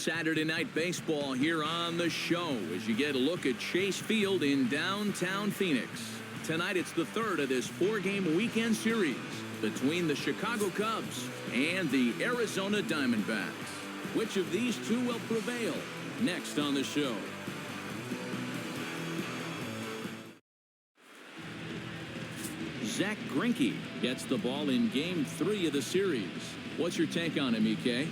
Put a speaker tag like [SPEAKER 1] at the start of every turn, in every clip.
[SPEAKER 1] Saturday Night Baseball here on the show as you get a look at Chase Field in downtown Phoenix. Tonight it's the third of this four-game weekend series between the Chicago Cubs and the Arizona Diamondbacks. Which of these two will prevail? Next on the show. Zack Greinke gets the ball in Game 3 of the series. What's your take on him, EK?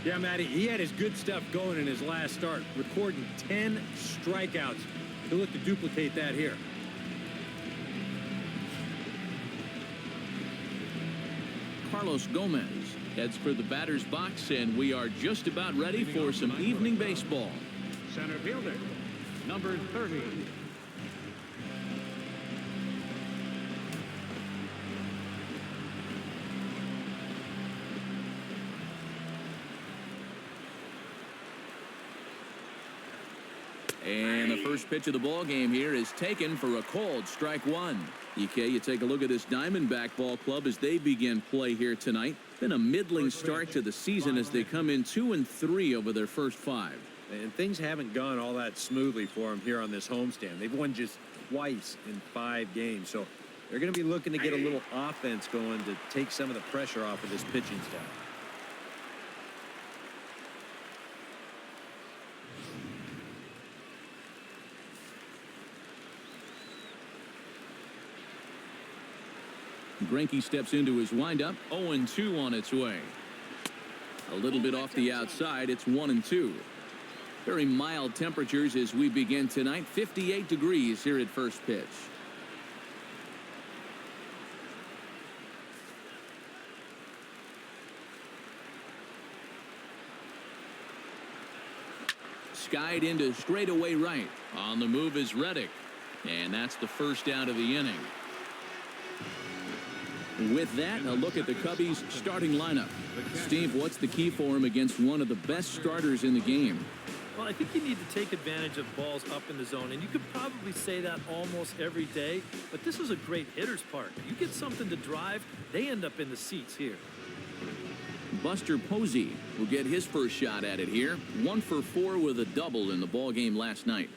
[SPEAKER 2] Yeah, Matty, he had his good stuff going in his last start, recording 10 strikeouts. He'll look to duplicate that here.
[SPEAKER 1] Carlos Gomez heads for the batter's box, and we are just about ready for some evening baseball.
[SPEAKER 3] Center fielder, number 30.
[SPEAKER 1] And the first pitch of the ball game here is taken for a called strike one. EK, you take a look at this Diamondback ball club as they begin play here tonight. Been a middling start to the season as they come in 2-3 over their first 5.
[SPEAKER 2] And things haven't gone all that smoothly for them here on this homestand. They've won just twice in 5 games. So they're going to be looking to get a little offense going to take some of the pressure off of this pitching staff.
[SPEAKER 1] Greinke steps into his windup. 0-2 on its way. A little bit off the outside. It's 1-2. Very mild temperatures as we begin tonight. 58 degrees here at first pitch. Skied into straightaway right. On the move is Reddick. And that's the first out of the inning. With that, a look at the Cubbies' starting lineup. Steve, what's the key for him against one of the best starters in the game?
[SPEAKER 4] Well, I think you need to take advantage of balls up in the zone, and you could probably say that almost every day, but this is a great hitter's park. You get something to drive, they end up in the seats here.
[SPEAKER 1] Buster Posey will get his first shot at it here. 1 for 4 with a double in the ball game last night.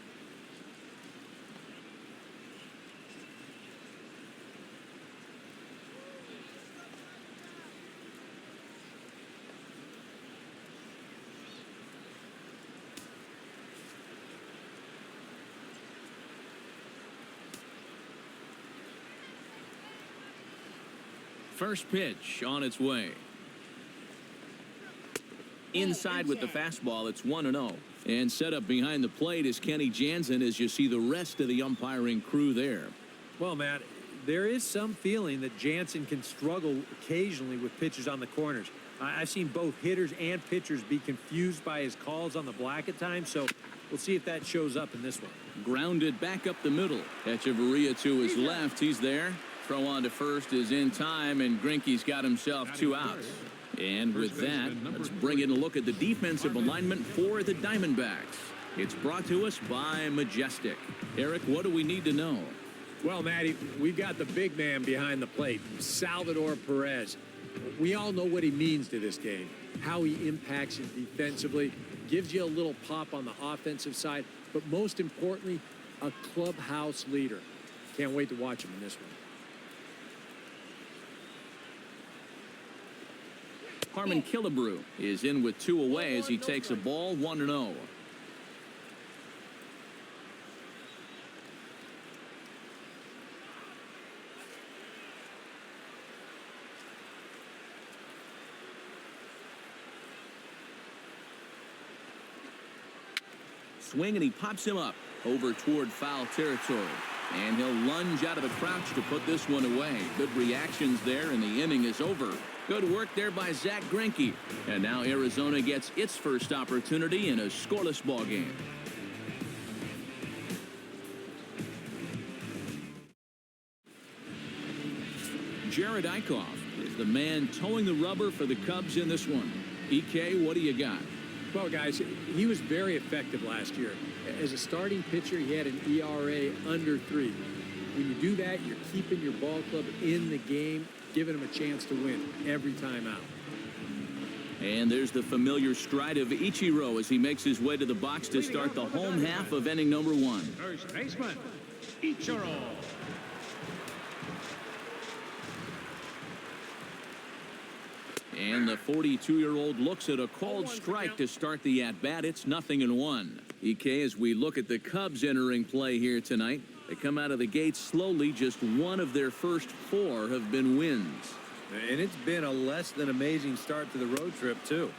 [SPEAKER 1] First pitch on its way. Inside with the fastball, it's 1-0. And set up behind the plate is Kenny Jansen as you see the rest of the umpiring crew there.
[SPEAKER 2] Well, Matt, there is some feeling that Jansen can struggle occasionally with pitches on the corners. I've seen both hitters and pitchers be confused by his calls on the black at times, so we'll see if that shows up in this one.
[SPEAKER 1] Grounded back up the middle. Echeverria to his left. He's there. Throw on to first is in time, and Greinke's got himself 2 outs. And with that, let's bring in a look at the defensive alignment for the Diamondbacks. It's brought to us by Majestic. Eric, what do we need to know?
[SPEAKER 2] Well, Matty, we've got the big man behind the plate, Salvador Perez. We all know what he means to this game, how he impacts it defensively, gives you a little pop on the offensive side, but most importantly, a clubhouse leader. Can't wait to watch him in this one.
[SPEAKER 1] Harmon Killebrew is in with 2 away as he takes a ball 1-0. Swing, and he pops him up over toward foul territory. And he'll lunge out of the crouch to put this one away. Good reactions there, and the inning is over. Good work there by Zack Greinke. And now Arizona gets its first opportunity in a scoreless ball game. Jared Eichhoff is the man towing the rubber for the Cubs in this one. EK, what do you got?
[SPEAKER 2] Well, guys, he was very effective last year. As a starting pitcher, he had an ERA under 3. When you do that, you're keeping your ball club in the game, giving them a chance to win every time out.
[SPEAKER 1] And there's the familiar stride of Ichiro as he makes his way to the box to start the home half of inning number 1.
[SPEAKER 3] First baseman, Ichiro.
[SPEAKER 1] And the 42-year-old looks at a called strike to start the at-bat. It's 0-1. EK, as we look at the Cubs entering play here tonight, they come out of the gate slowly. Just one of their first 4 have been wins.
[SPEAKER 5] And it's been a less than amazing start to the road trip, too.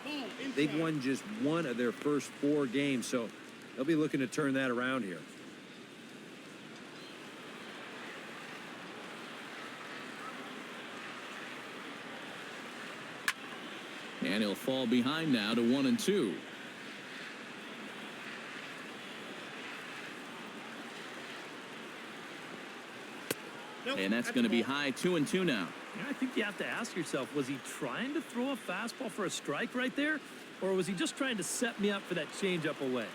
[SPEAKER 5] They've won just 1 of their first 4 games, so they'll be looking to turn that around here.
[SPEAKER 1] And he'll fall behind now to 1-2. And that's going to be high, 2-2 now.
[SPEAKER 4] I think you have to ask yourself, was he trying to throw a fastball for a strike right there? Or was he just trying to set me up for that changeup away?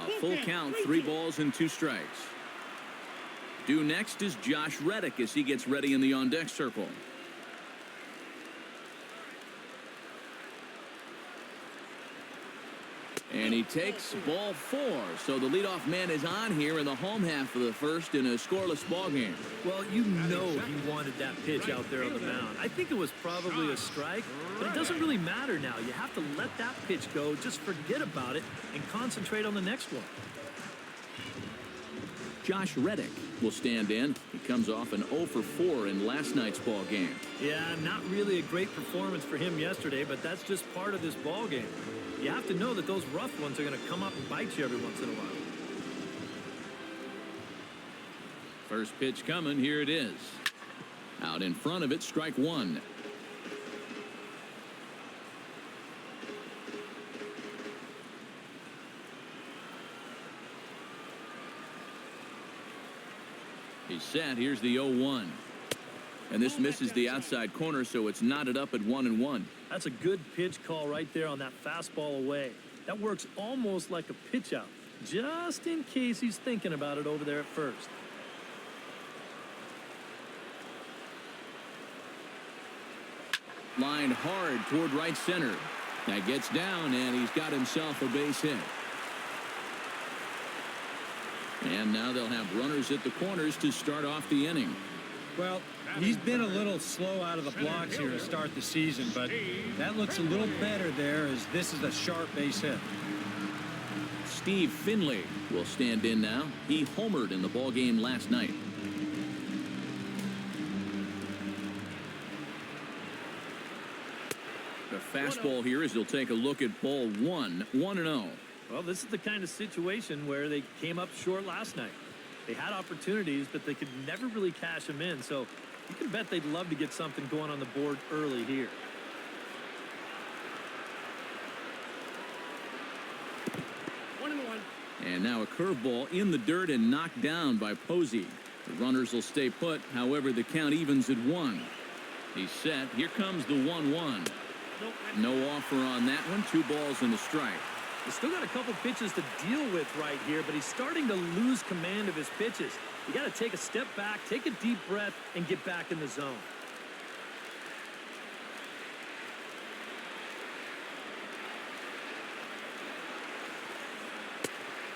[SPEAKER 1] A full count, 3 balls and 2 strikes. Due next is Josh Reddick as he gets ready in the on-deck circle. And he takes ball 4. So the leadoff man is on here in the home half of the first in a scoreless ball game.
[SPEAKER 4] Well, you know he wanted that pitch out there on the mound. I think it was probably a strike, but it doesn't really matter now. You have to let that pitch go, just forget about it, and concentrate on the next one.
[SPEAKER 1] Josh Reddick will stand in. He comes off an 0 for 4 in last night's ball game.
[SPEAKER 4] Yeah, not really a great performance for him yesterday, but that's just part of this ball game. You have to know that those rough ones are going to come up and bite you every once in a while.
[SPEAKER 1] First pitch coming. Here it is. Out in front of it, strike 1. He's set. Here's the 0-1. And this misses the outside corner, so it's knotted up at 1-1.
[SPEAKER 4] That's a good pitch call right there on that fastball away. That works almost like a pitch out, just in case he's thinking about it over there at first.
[SPEAKER 1] Lined hard toward right center. That gets down, and he's got himself a base hit. And now they'll have runners at the corners to start off the inning.
[SPEAKER 5] Well, he's been a little slow out of the blocks here to start the season, but that looks a little better there as this is a sharp base hit.
[SPEAKER 1] Steve Finley will stand in now. He homered in the ball game last night. The fastball here as he'll take a look at ball 1, 1-0.
[SPEAKER 4] Well, this is the kind of situation where they came up short last night. They had opportunities, but they could never really cash them in. So you can bet they'd love to get something going on the board early here.
[SPEAKER 1] And now a curveball in the dirt and knocked down by Posey. The runners will stay put. However, the count evens at 1. He's set. Here comes the 1-1. No offer on that one. 2 balls and a strike.
[SPEAKER 4] He's still got a couple pitches to deal with right here, but he's starting to lose command of his pitches. You got to take a step back, take a deep breath, and get back in the zone.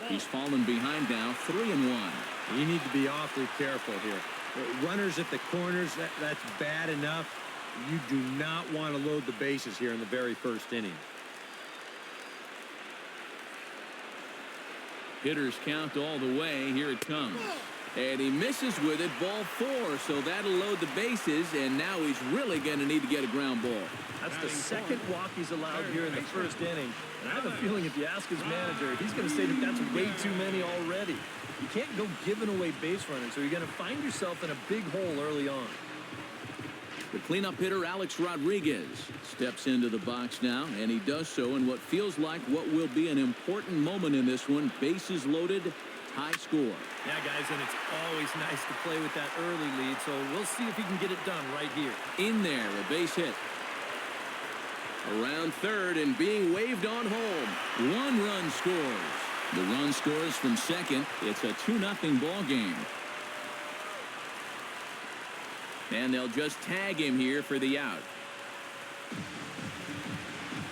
[SPEAKER 1] He's fallen behind now, 3-1.
[SPEAKER 5] You need to be awfully careful here. Runners at the corners, that's bad enough. You do not want to load the bases here in the very first inning.
[SPEAKER 1] Hitters count all the way. Here it comes. And he misses with it, ball 4. So that'll load the bases, and now he's really going to need to get a ground ball.
[SPEAKER 4] That's the second walk he's allowed here in the first inning. And I have a feeling if you ask his manager, he's going to say that that's way too many already. You can't go giving away base runners, so you're going to find yourself in a big hole early on.
[SPEAKER 1] The cleanup hitter, Alex Rodriguez, steps into the box now, and he does so in what feels like what will be an important moment in this one. Bases loaded, high score.
[SPEAKER 4] Yeah, guys, and it's always nice to play with that early lead, so we'll see if he can get it done right here.
[SPEAKER 1] In there, a base hit. Around third and being waved on home. 1 run scores. The run scores from second. It's a 2-0 ball game. And they'll just tag him here for the out.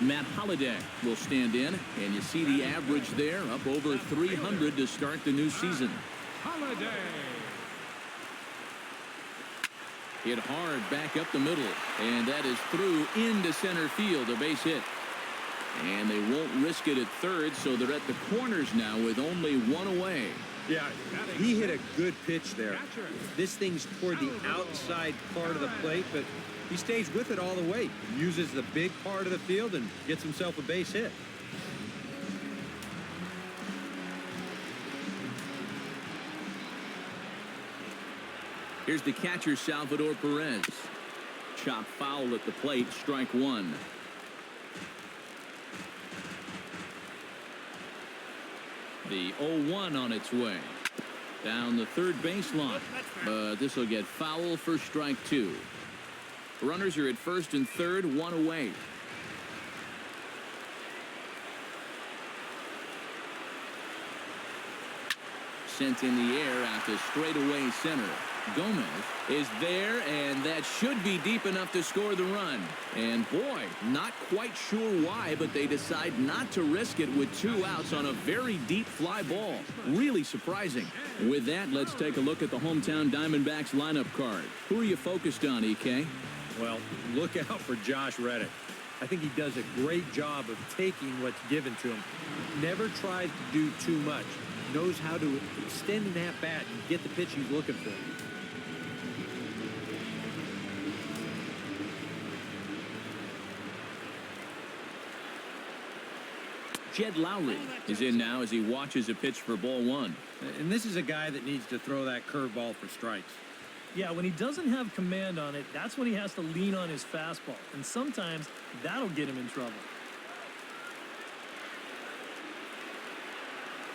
[SPEAKER 1] Matt Holliday will stand in, and you see the average there, up over 300 to start the new season.
[SPEAKER 3] Holliday.
[SPEAKER 1] Hit hard back up the middle, and that is through into center field, a base hit. And they won't risk it at third, so they're at the corners now with only one away.
[SPEAKER 5] Yeah, he hit a good pitch there. This thing's toward the outside part of the plate, but he stays with it all the way. Uses the big part of the field and gets himself a base hit.
[SPEAKER 1] Here's the catcher, Salvador Perez. Chop foul at the plate, strike one. The 0-1 on its way. Down the third baseline. But this will get foul for strike two. Runners are at first and third, one away. Sent in the air out to straightaway center. Gomez is there, and that should be deep enough to score the run. And boy, not quite sure why, but they decide not to risk it with two outs on a very deep fly ball. Really surprising. With that, let's take a look at the hometown Diamondbacks lineup card. Who are you focused on, EK?
[SPEAKER 5] Well, look out for Josh Reddick. I think he does a great job of taking what's given to him. Never tries to do too much. Knows how to extend an at-bat and get the pitch he's looking for.
[SPEAKER 1] Jed Lowry is in now as he watches a pitch for ball one.
[SPEAKER 5] And this is a guy that needs to throw that curveball for strikes.
[SPEAKER 4] Yeah, when he doesn't have command on it, that's when he has to lean on his fastball. And sometimes that'll get him in trouble.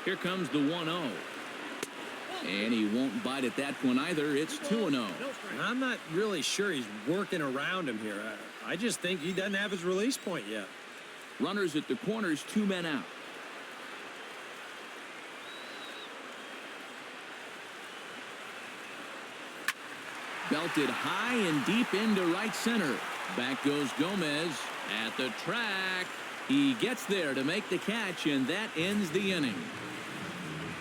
[SPEAKER 1] Here comes the 1-0. And he won't bite at that one either. It's 2-0.
[SPEAKER 5] And I'm not really sure he's working around him here. I just think he doesn't have his release point yet.
[SPEAKER 1] Runners at the corners, 2 men out. Belted high and deep into right center. Back goes Gomez at the track. He gets there to make the catch, and that ends the inning.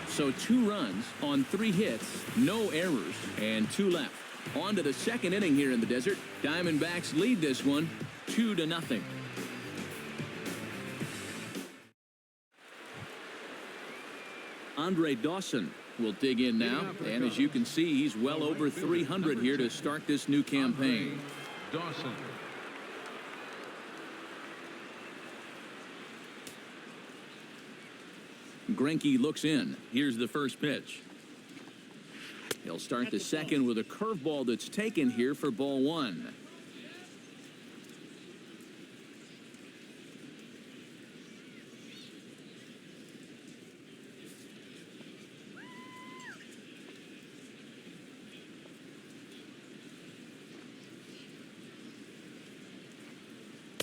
[SPEAKER 1] So 2 runs on 3 hits, no errors, and 2 left. On to the second inning here in the desert. Diamondbacks lead this one 2-0. Andre Dawson will dig in now, and as you can see, he's well over 300 here to start this new campaign.
[SPEAKER 3] Dawson.
[SPEAKER 1] Greinke looks in. Here's the first pitch. He'll start the second with a curveball that's taken here for ball one.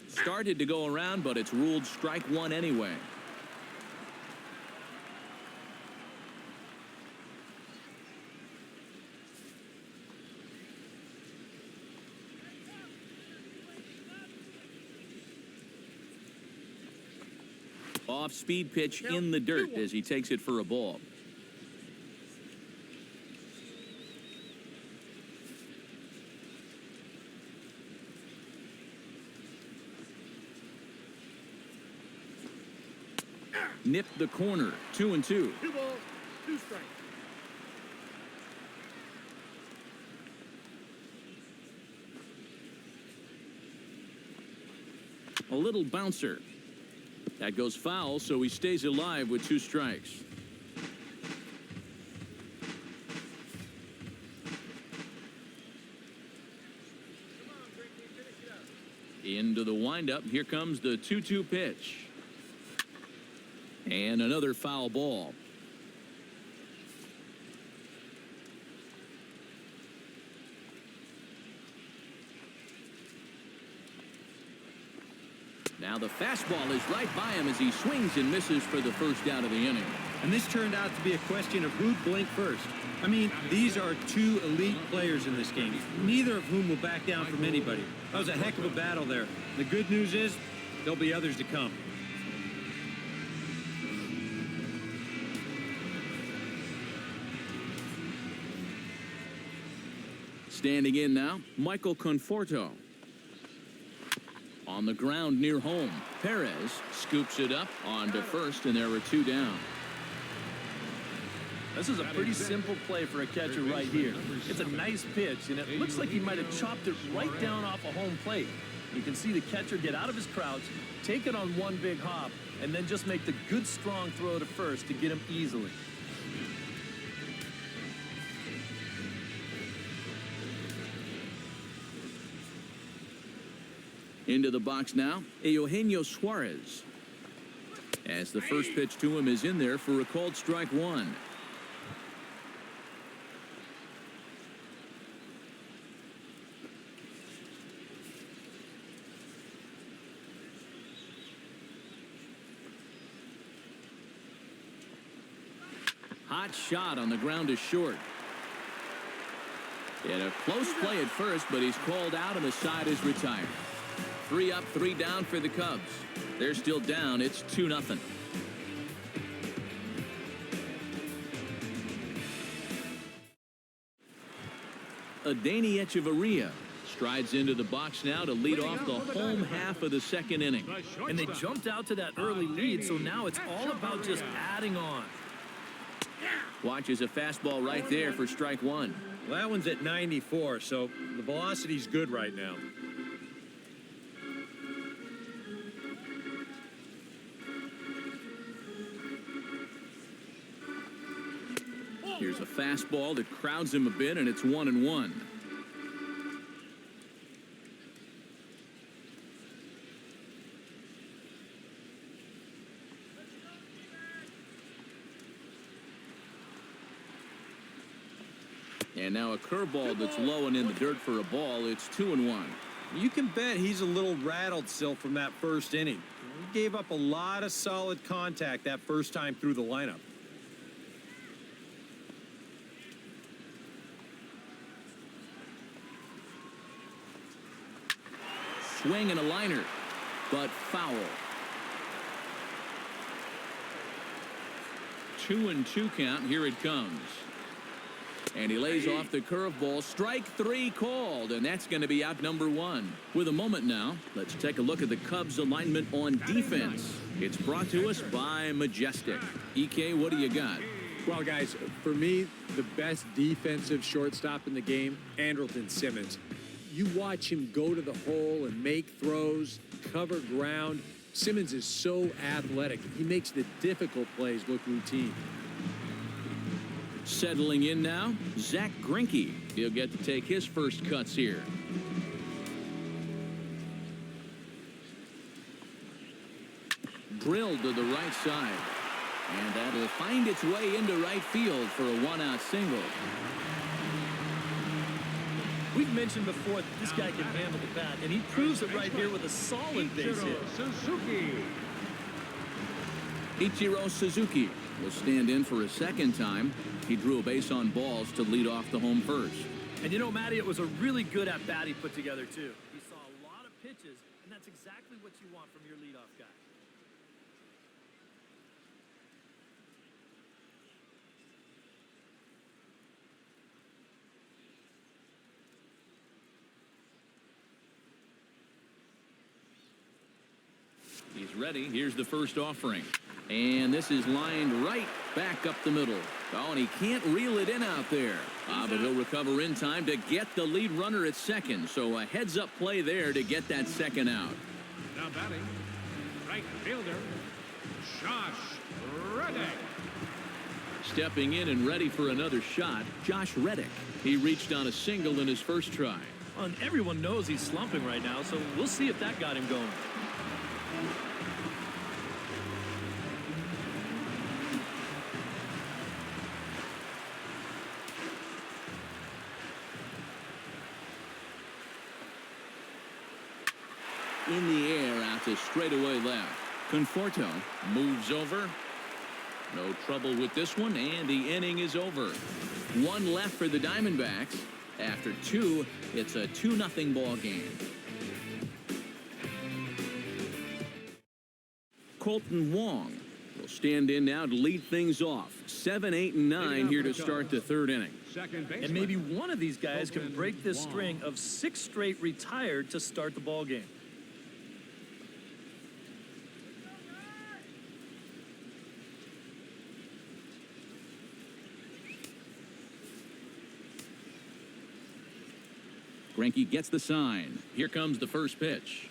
[SPEAKER 1] Started to go around, but it's ruled strike one anyway. Off-speed pitch in the dirt as he takes it for a ball. Nipped the corner, 2-2.
[SPEAKER 3] 2 balls, 2 strikes.
[SPEAKER 1] A little bouncer. That goes foul, so he stays alive with 2 strikes. Into the windup. Here comes the 2-2 pitch. And another foul ball. Now the fastball is right by him as he swings and misses for the first out of the inning.
[SPEAKER 5] And this turned out to be a question of who'd blink first. I mean, these are two elite players in this game, neither of whom will back down from anybody. That was a heck of a battle there. The good news is there'll be others to come.
[SPEAKER 1] Standing in now, Michael Conforto. On the ground near home, Perez scoops it up onto first, and there were two down.
[SPEAKER 4] This is a pretty simple play for a catcher right here. It's a nice pitch, and it looks like he might have chopped it right down off a home plate. You can see the catcher get out of his crouch, take it on one big hop, and then just make the good, strong throw to first to get him easily.
[SPEAKER 1] Into the box now, Eugenio Suarez. As the first pitch to him is in there for a called strike one. Hot shot on the ground is short. And a close play at first, but he's called out and the side is retired. 3 up, 3 down for the Cubs. They're still down. It's 2-0. Adeiny Echeverria strides into the box now to lead off the home half of the second inning.
[SPEAKER 4] And they jumped out to that early lead, so now it's all about just adding on.
[SPEAKER 1] Watches a fastball right there for strike one.
[SPEAKER 5] Well, that one's at 94, so the velocity's good right now.
[SPEAKER 1] Here's a fastball that crowds him a bit, and it's 1-1. And now a curveball that's low and in the dirt for a ball. It's 2-1.
[SPEAKER 5] You can bet he's a little rattled still from that first inning. He gave up a lot of solid contact that first time through the lineup.
[SPEAKER 1] Swing and a liner, but foul. 2-2 count. Here it comes. And he lays off the curveball. Strike 3 called, and that's going to be out number 1. With a moment now, let's take a look at the Cubs alignment on defense. It's brought to us by Majestic. EK, what do you got?
[SPEAKER 2] Well, guys, for me, the best defensive shortstop in the game, Andrelton Simmons. You watch him go to the hole and make throws, cover ground. Simmons is so athletic. He makes the difficult plays look routine.
[SPEAKER 1] Settling in now, Zack Greinke. He'll get to take his first cuts here. Drilled to the right side. And that'll find its way into right field for a 1-out single.
[SPEAKER 4] We've mentioned before that this guy can handle the bat, and he proves it right here with a solid base hit.
[SPEAKER 1] Ichiro Suzuki will stand in for a second time. He drew a base on balls to lead off the home first.
[SPEAKER 4] And you know, Matty, it was a really good at-bat he put together, too. He saw a lot of pitches, and that's exactly what you want from your leadoff guy.
[SPEAKER 1] He's ready. Here's the first offering. And this is lined right back up the middle. Oh, and he can't reel it in out there. But he'll recover in time to get the lead runner at second. So a heads-up play there to get that second out.
[SPEAKER 3] Now batting, right fielder, Josh Reddick.
[SPEAKER 1] Stepping in and ready for another shot, Josh Reddick. He reached on a single in his first try.
[SPEAKER 4] And everyone knows he's slumping right now, so we'll see if that got him going.
[SPEAKER 1] In the air out to straightaway left. Conforto moves over. No trouble with this one, and the inning is over. One left for the Diamondbacks. After two, it's a 2-0 ball game. Colton Wong will stand in now to lead things off. 7, 8, and 9 here to start the third inning.
[SPEAKER 4] And maybe one of these guys can break this string of 6 straight retired to start the ball game.
[SPEAKER 1] Greinke gets the sign. Here comes the first pitch.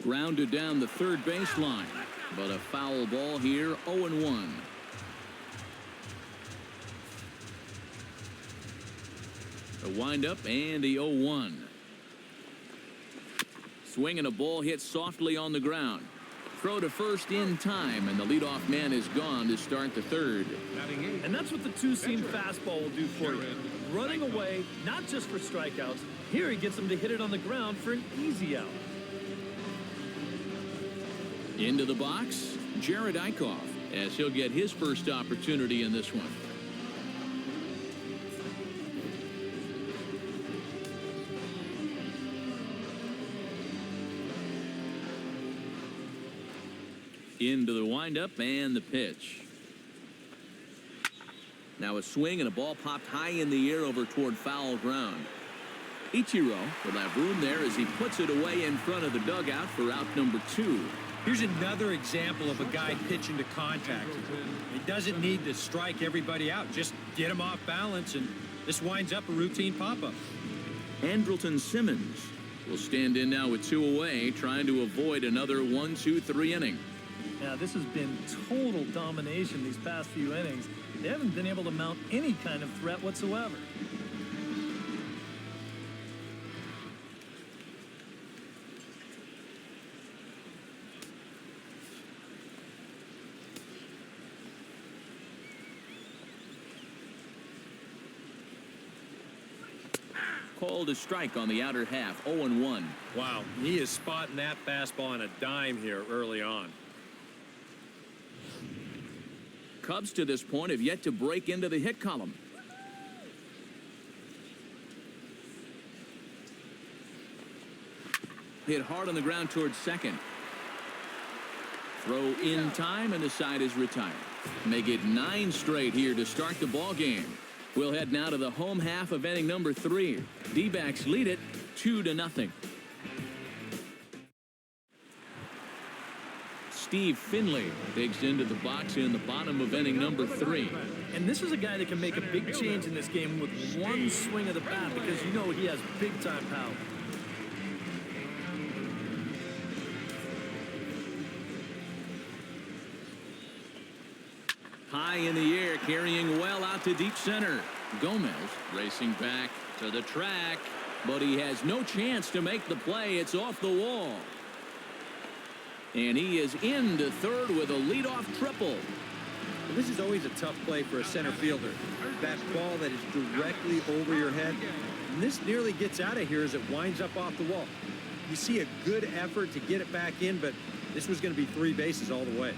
[SPEAKER 1] Grounded down the third baseline, but a foul ball here. 0-1. A windup and the 0-1. Swing and a ball hit softly on the ground. Throw to first in time, and the leadoff man is gone to start the third.
[SPEAKER 4] And that's what the two-seam fastball will do for you. Running away, not just for strikeouts. Here he gets him to hit it on the ground for an easy out.
[SPEAKER 1] Into the box, Jared Eichhoff, as he'll get his first opportunity in this one. Into the windup and the pitch. Now a swing and a ball popped high in the air over toward foul ground. Ichiro will have room there as he puts it away in front of the dugout for out number 2.
[SPEAKER 5] Here's another example of a guy pitching to contact. He doesn't need to strike everybody out. Just get him off balance, and this winds up a routine pop-up.
[SPEAKER 1] Andrelton Simmons will stand in now with 2 away, trying to avoid another 1-2-3 inning.
[SPEAKER 4] Now, this has been total domination these past few innings. They haven't been able to mount any kind of threat whatsoever.
[SPEAKER 1] Called a strike on the outer half. 0-1.
[SPEAKER 5] Wow, he is spotting that fastball on a dime here early on.
[SPEAKER 1] Cubs to this point have yet to break into the hit column. Hit hard on the ground towards second. Throw in time, and the side is retired. Make it 9 straight here to start the ball game. We'll head now to the home half of inning number 3. D-backs lead it 2-0. Steve Finley digs into the box in the bottom of inning number 3.
[SPEAKER 4] And this is a guy that can make a big change in this game with one swing of the bat, because you know he has big-time power.
[SPEAKER 1] High in the air, carrying well out to deep center. Gomez racing back to the track, but he has no chance to make the play. It's off the wall. And he is into third with a leadoff triple.
[SPEAKER 5] Well, this is always a tough play for a center fielder. That ball that is directly over your head. And this nearly gets out of here as it winds up off the wall. You see a good effort to get it back in, but this was going to be 3 bases all the way.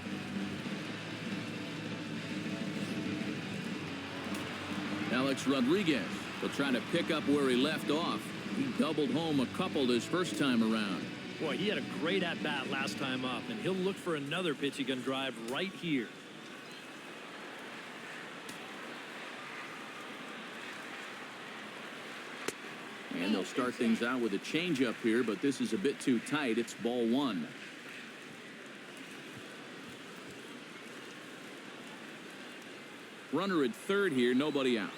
[SPEAKER 1] Alex Rodriguez will try to pick up where he left off. He doubled home a couple his first time around.
[SPEAKER 4] Boy, he had a great at-bat last time up, and he'll look for another pitch he can drive right here.
[SPEAKER 1] And they'll start things out with a changeup here, but this is a bit too tight. It's ball 1. Runner at third here, nobody out.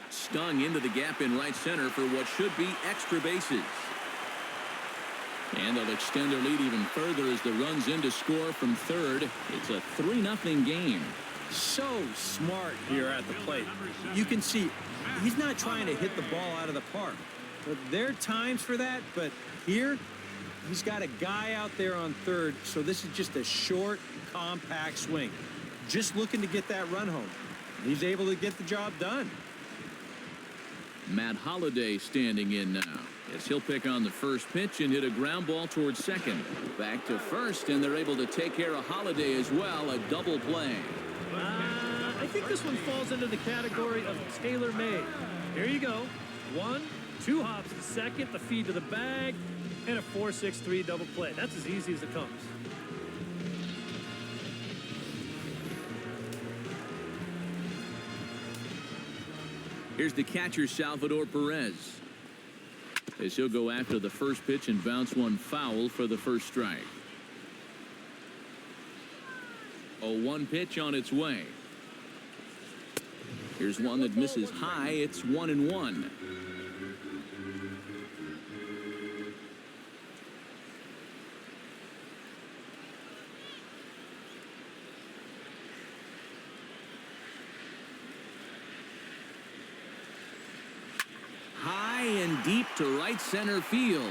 [SPEAKER 1] Stung into the gap in right center for what should be extra bases. And they'll extend their lead even further as the runs in to score from third. It's a 3-0 game.
[SPEAKER 5] So smart here at the plate. You can see he's not trying to hit the ball out of the park. But there are times for that, but here he's got a guy out there on third, so this is just a short, compact swing. Just looking to get that run home. He's able to get the job done.
[SPEAKER 1] Matt Holliday standing in now. As he'll pick on the first pitch and hit a ground ball towards second. Back to first, and they're able to take care of Holliday as well. A double play.
[SPEAKER 4] I think this one falls into the category of tailor-made. Here you go. 1, 2 hops to second, the feed to the bag, and a 4-6-3 double play. That's as easy as it comes.
[SPEAKER 1] Here's the catcher, Salvador Perez. As he'll go after the first pitch and bounce one foul for the first strike. A 1 pitch on its way. Here's one that misses high. It's 1-1. High and deep to right center field.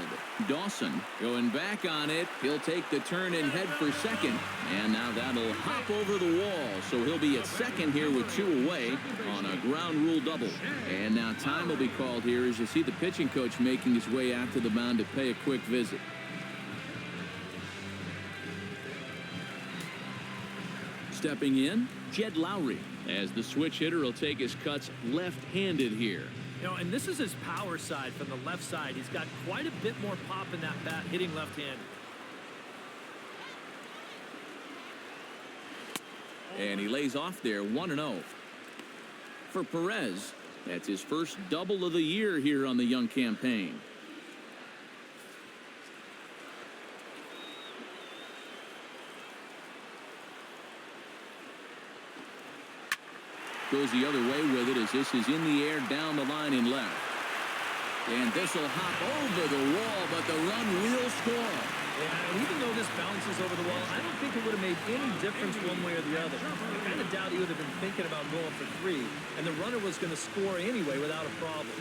[SPEAKER 1] Dawson going back on it. He'll take the turn and head for second. And now that'll hop over the wall. So he'll be at second here with 2 away on a ground rule double. And now time will be called here as you see the pitching coach making his way out to the mound to pay a quick visit. Stepping in, Jed Lowry. As the switch hitter will take his cuts left-handed here.
[SPEAKER 4] You know, and this is his power side from the left side. He's got quite a bit more pop in that bat hitting left-handed.
[SPEAKER 1] And he lays off there 1-0. For Perez, that's his first double of the year here on the young campaign. Goes the other way with it as this is in the air down the line in left. And this will hop over the wall, but the run will score.
[SPEAKER 4] Yeah, and even though this bounces over the wall, I don't think it would have made any difference one way or the other. I kind of doubt he would have been thinking about going for 3, and the runner was going to score anyway without a problem.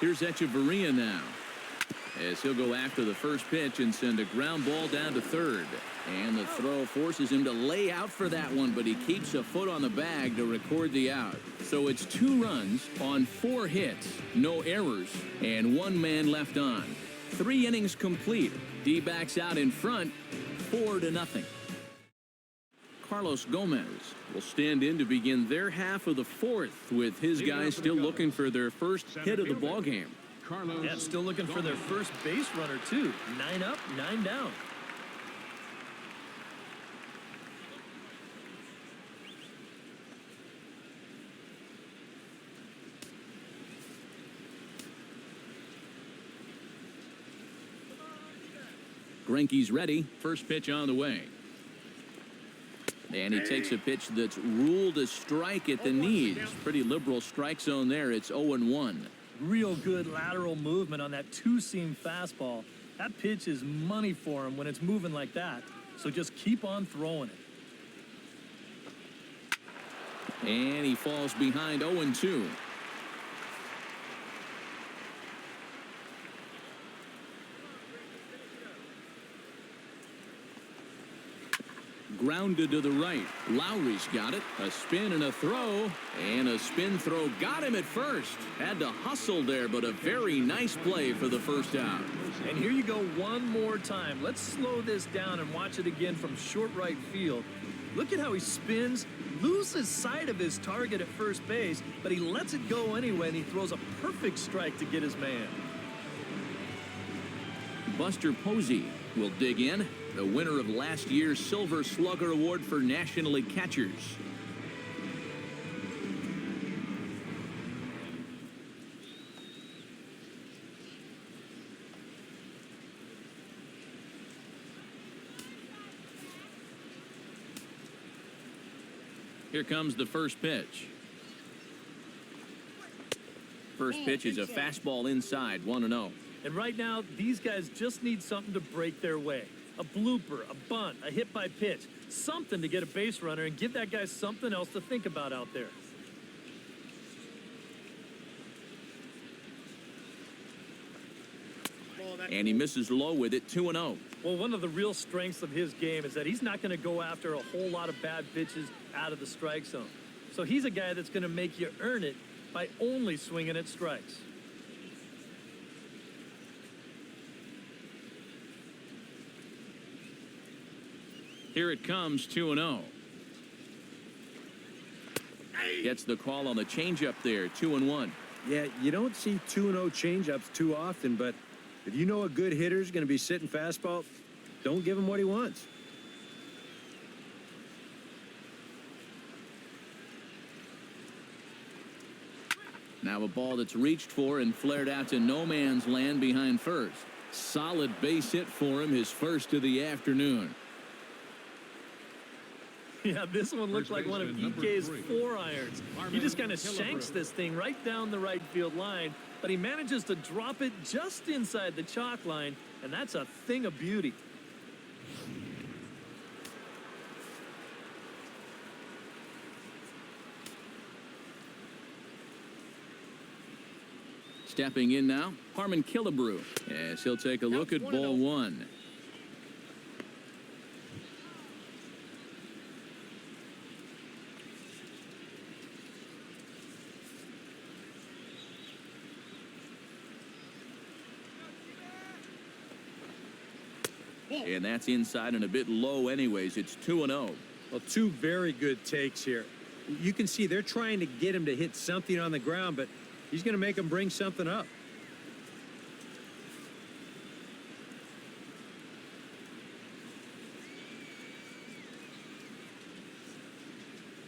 [SPEAKER 1] Here's Echeverria now, as he'll go after the first pitch and send a ground ball down to third. And the throw forces him to lay out for that one, but he keeps a foot on the bag to record the out. So it's 2 runs on 4 hits, no errors, and 1 man left on. 3 innings complete. D-backs out in front, 4-0. Carlos Gomez will stand in to begin their half of the 4th, with his guys still looking for their first hit of the ballgame.
[SPEAKER 4] Yeah, still looking for their first base runner, too. 9 up, 9 down.
[SPEAKER 1] Greinke's ready. First pitch on the way. And he takes a pitch that's ruled a strike at the knees. Pretty liberal strike zone there. It's 0-1.
[SPEAKER 4] Real good lateral movement on that 2-seam fastball. That pitch is money for him when it's moving like that. So just keep on throwing it.
[SPEAKER 1] And he falls behind 0-2. Grounded to the right. Lowry's got it. A spin and a throw. And a spin throw got him at first. Had to hustle there, but a very nice play for the first out.
[SPEAKER 4] And here you go one more time. Let's slow this down and watch it again from short right field. Look at how he spins, loses sight of his target at first base, but he lets it go anyway, and he throws a perfect strike to get his man.
[SPEAKER 1] Buster Posey will dig in, the winner of last year's Silver Slugger Award for National League catchers. Here comes the first pitch. First pitch is a fastball inside, 1-0.
[SPEAKER 4] And right now, these guys just need something to break their way. A blooper, a bunt, a hit by pitch. Something to get a base runner and give that guy something else to think about out there.
[SPEAKER 1] And he misses low with it, 2-0.
[SPEAKER 4] Well, one of the real strengths of his game is that he's not going to go after a whole lot of bad pitches out of the strike zone. So he's a guy that's going to make you earn it by only swinging at strikes.
[SPEAKER 1] Here it comes, 2-0. Gets the call on the changeup there, 2-1.
[SPEAKER 5] Yeah, you don't see 2-0 changeups too often, but if you know a good hitter is going to be sitting fastball, don't give him what he wants.
[SPEAKER 1] Now a ball that's reached for and flared out to no man's land behind first. Solid base hit for him, his first of the afternoon.
[SPEAKER 4] Yeah, this one looked like one of EK's 4-irons. He just kind of shanks this thing right down the right field line, but he manages to drop it just inside the chalk line, and that's a thing of beauty.
[SPEAKER 1] Stepping in now, Harmon Killebrew, as he'll take a look at ball one. And that's inside and a bit low anyways. It's 2-0.
[SPEAKER 5] Well, two very good takes here. You can see they're trying to get him to hit something on the ground, but he's going to make him bring something up.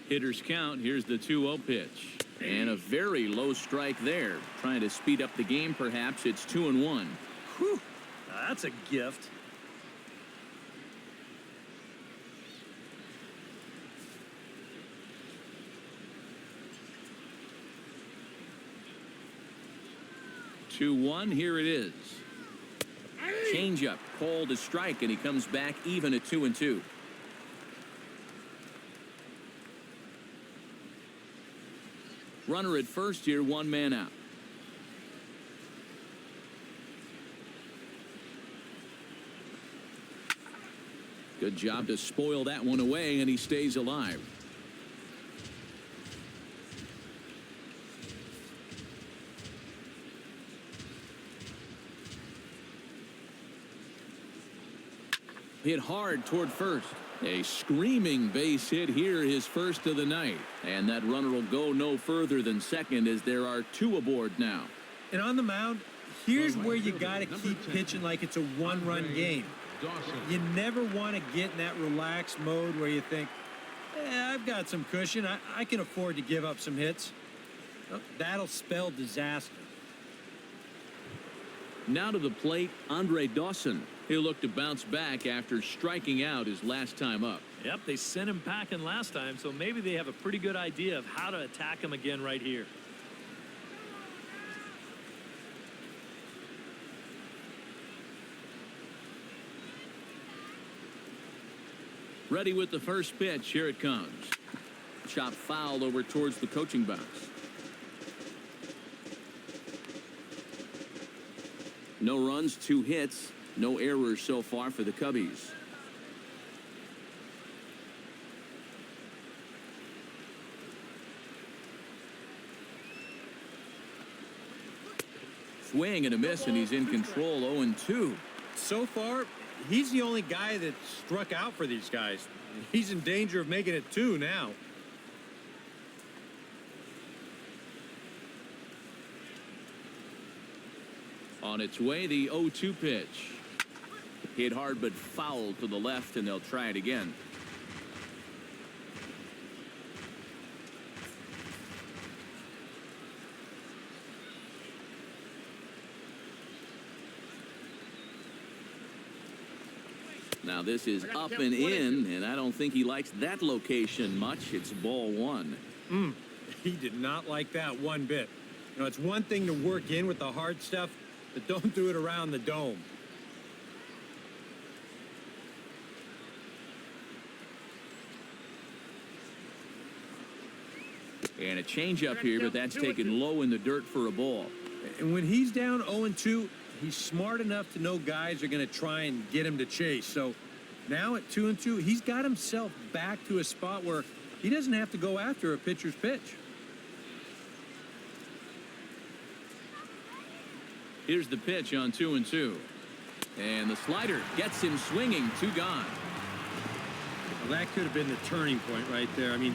[SPEAKER 1] Hitters count. Here's the 2-0 pitch. And a very low strike there. Trying to speed up the game, perhaps. It's 2-1.
[SPEAKER 4] Whew, that's a gift.
[SPEAKER 1] Here it is. Changeup called a strike, and he comes back even at 2-2. Runner at first here, one man out. Good job to spoil that one away, and he stays alive. Hit hard toward first. A screaming base hit here, his first of the night. And that runner will go no further than second as there are two aboard now.
[SPEAKER 5] And on the mound, here's where you got to keep pitching like it's a one-run game. You never want to get in that relaxed mode where you think, I've got some cushion. I can afford to give up some hits. That'll spell disaster.
[SPEAKER 1] Now to the plate, Andre Dawson. He'll look to bounce back after striking out his last time up.
[SPEAKER 4] Yep, they sent him packing last time, so maybe they have a pretty good idea of how to attack him again right here.
[SPEAKER 1] Ready with the first pitch. Here it comes. Chop foul over towards the coaching box. No runs, 2 hits. No errors so far for the Cubbies. Swing and a miss, and he's in control, 0-2.
[SPEAKER 5] So far, he's the only guy that struck out for these guys. He's in danger of making it 2 now.
[SPEAKER 1] On its way, the 0-2 pitch. Hit hard but foul to the left, and they'll try it again. Now this is up and in, and I don't think he likes that location much. It's ball 1.
[SPEAKER 5] He did not like that one bit. You know, it's one thing to work in with the hard stuff, but don't do it around the dome.
[SPEAKER 1] And a changeup here, but that's taken low in the dirt for a ball.
[SPEAKER 5] And when he's down 0-2, he's smart enough to know guys are going to try and get him to chase. So now at 2-2, he's got himself back to a spot where he doesn't have to go after a pitcher's pitch.
[SPEAKER 1] Here's the pitch on 2-2. And the slider gets him swinging. 2 gone.
[SPEAKER 5] Well, that could have been the turning point right there. I mean,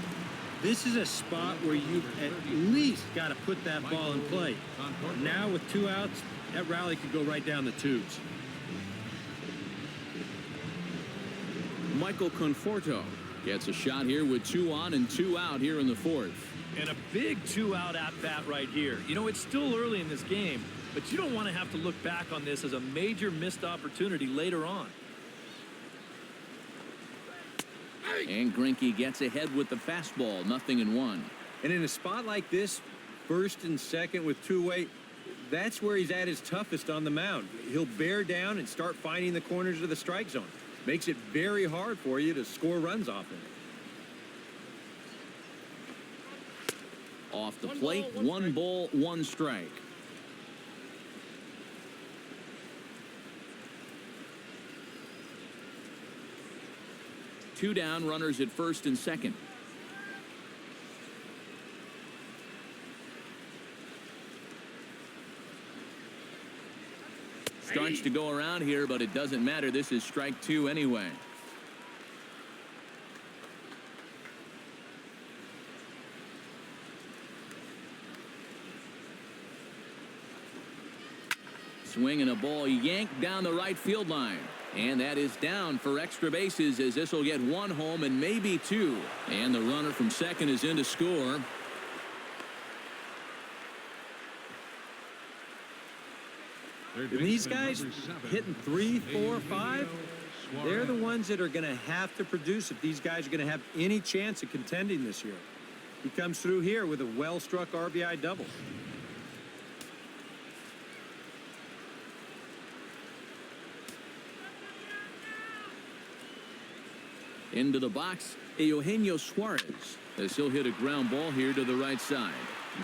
[SPEAKER 5] this is a spot where you've at least got to put that ball in play. Now with 2 outs, that rally could go right down the tubes.
[SPEAKER 1] Michael Conforto gets a shot here with 2 on and 2 out here in the 4th.
[SPEAKER 4] And a big 2-out at-bat right here. You know, it's still early in this game, but you don't want to have to look back on this as a major missed opportunity later on.
[SPEAKER 1] And Greinke gets ahead with the fastball. 0-1.
[SPEAKER 5] And in a spot like this, first and second with 2 away, that's where he's at his toughest on the mound. He'll bear down and start finding the corners of the strike zone. Makes it very hard for you to score runs off him.
[SPEAKER 1] Off the plate, 1 ball, 1 strike. Two down, runners at first and second. Starts to go around here, but it doesn't matter. This is strike 2 anyway. Swinging a ball yanked down the right field line. And that is down for extra bases, as this will get 1 home and maybe 2. And the runner from second is in to score.
[SPEAKER 5] And these guys hitting 3, 4, 5, they're the ones that are going to have to produce if these guys are going to have any chance of contending this year. He comes through here with a well-struck RBI double.
[SPEAKER 1] Into the box, Eugenio Suarez, as he'll hit a ground ball here to the right side.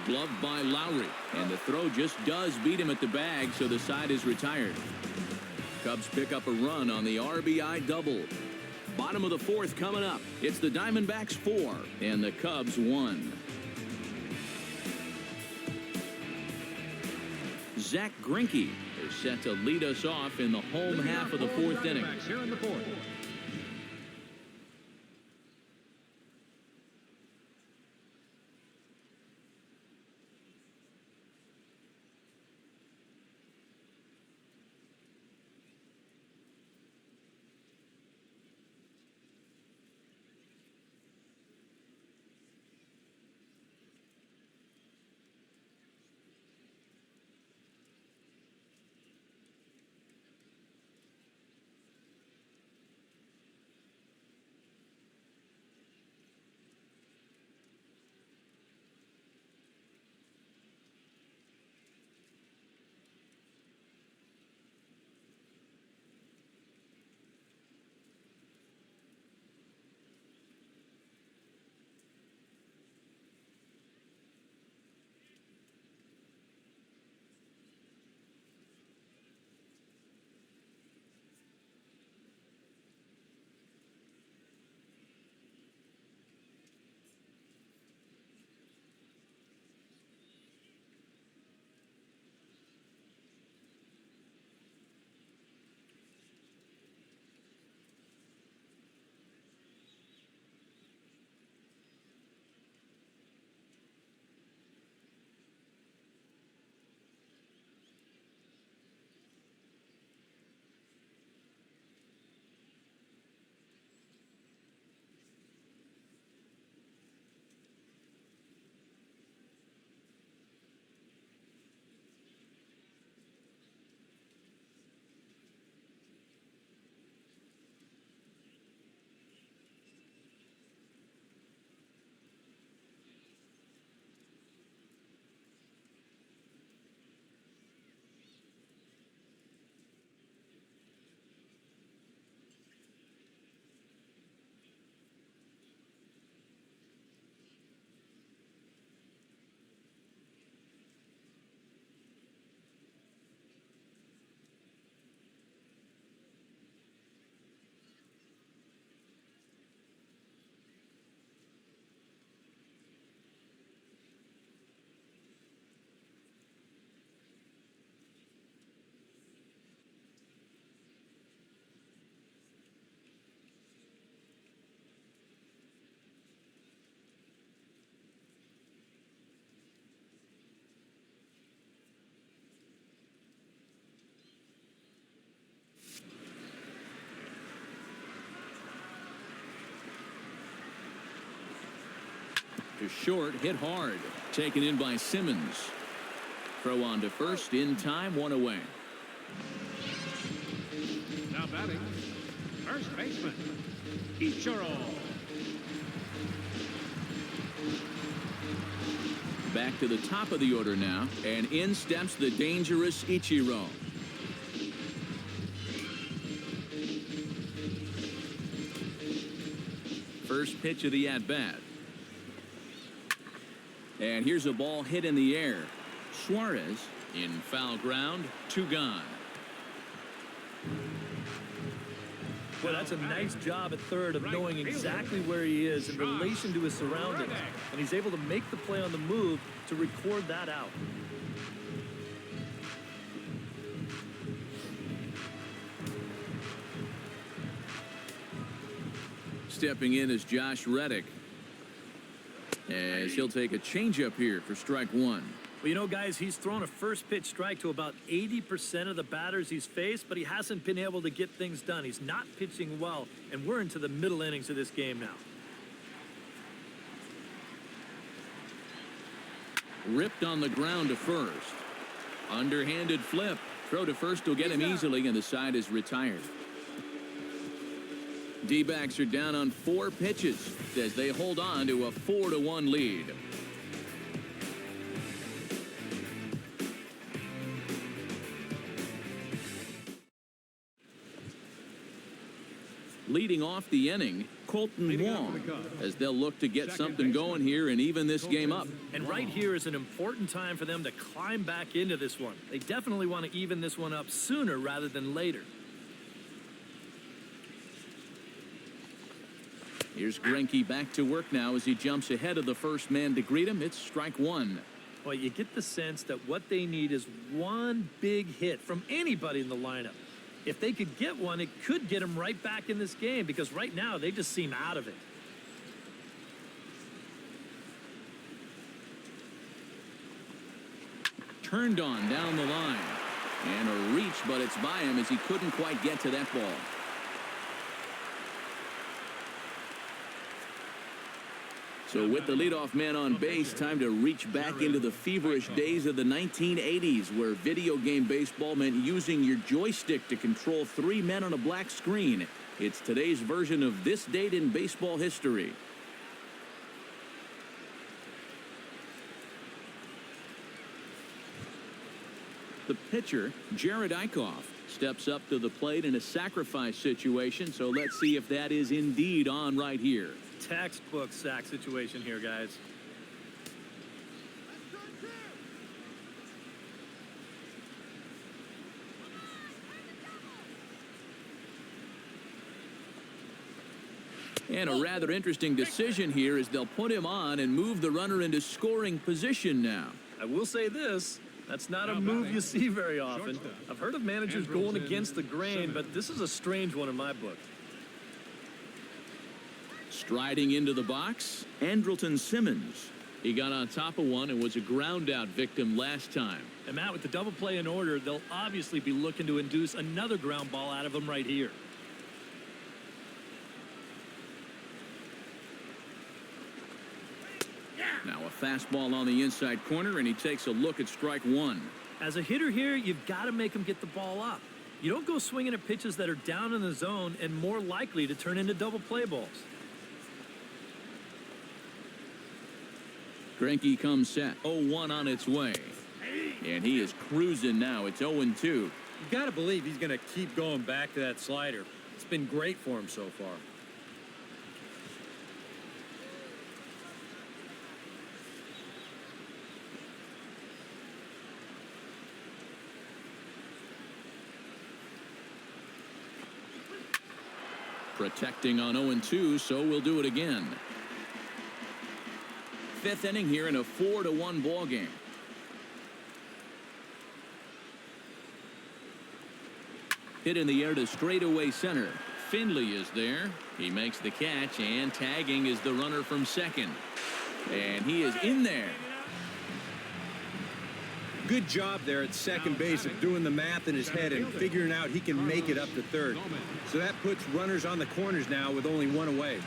[SPEAKER 1] Gloved by Lowry, and the throw just does beat him at the bag, so the side is retired. Cubs pick up a run on the RBI double. Bottom of the 4th coming up. It's the Diamondbacks 4 and the Cubs 1. Zack Greinke is set to lead us off in the home half of the 4th inning.
[SPEAKER 3] Here in the 4th.
[SPEAKER 1] To short, hit hard. Taken in by Simmons. Throw on to first in time, 1 away.
[SPEAKER 3] Now batting, first baseman, Ichiro.
[SPEAKER 1] Back to the top of the order now, and in steps the dangerous Ichiro. First pitch of the at-bat. And here's a ball hit in the air. Suarez in foul ground, 2 gone.
[SPEAKER 4] Well, that's a nice job at third of knowing exactly where he is in relation to his surroundings. And he's able to make the play on the move to record that out.
[SPEAKER 1] Stepping in is Josh Reddick, as he'll take a changeup here for strike 1.
[SPEAKER 4] Well, you know, guys, he's thrown a first pitch strike to about 80% of the batters he's faced, but he hasn't been able to get things done. He's not pitching well, and we're into the middle innings of this game now.
[SPEAKER 1] Ripped on the ground to first. Underhanded flip. Throw to first will get him easily, and the side is retired. D-backs are down on 4 pitches as they hold on to a 4-1 lead. Leading off the inning, Colton Wong, as they'll look to get something going here and even this game up.
[SPEAKER 4] And right here is an important time for them to climb back into this one. They definitely want to even this one up sooner rather than later.
[SPEAKER 1] Here's Greinke back to work now as he jumps ahead of the first man to greet him. It's strike 1.
[SPEAKER 4] Well, you get the sense that what they need is one big hit from anybody in the lineup. If they could get one, it could get them right back in this game, because right now they just seem out of it.
[SPEAKER 1] Turned on down the line. And a reach, but it's by him as he couldn't quite get to that ball. So with the leadoff man on base, time to reach back into the feverish days of the 1980s, where video game baseball meant using your joystick to control 3 men on a black screen. It's today's version of this date in baseball history. The pitcher, Jared Eichhoff, steps up to the plate in a sacrifice situation, so let's see if that is indeed on right here.
[SPEAKER 4] Textbook sack situation here, guys.
[SPEAKER 1] And a rather interesting decision here as they'll put him on and move the runner into scoring position now.
[SPEAKER 4] I will say this. That's not a move you see very often. I've heard of managers going against the grain, but this is a strange one in my book.
[SPEAKER 1] Striding into the box, Andrelton Simmons. He got on top of one and was a ground out victim last time.
[SPEAKER 4] And Matt, with the double play in order, they'll obviously be looking to induce another ground ball out of him right here.
[SPEAKER 1] Now a fastball on the inside corner, and he takes a look at strike 1.
[SPEAKER 4] As a hitter here, you've got to make him get the ball up. You don't go swinging at pitches that are down in the zone and more likely to turn into double play balls.
[SPEAKER 1] Greinke comes set, 0-1 on its way. And he is cruising now. It's 0-2.
[SPEAKER 5] You got to believe he's going to keep going back to that slider. It's been great for him so far.
[SPEAKER 1] Protecting on 0-2, so we'll do it again. 5th inning here in a 4-1 ball game. Hit in the air to straightaway center. Finley is there. He makes the catch, and tagging is the runner from second. And he is in there.
[SPEAKER 5] Good job there at second base of doing the math in his head and figuring out he can make it up to third. So that puts runners on the corners now with only 1 away.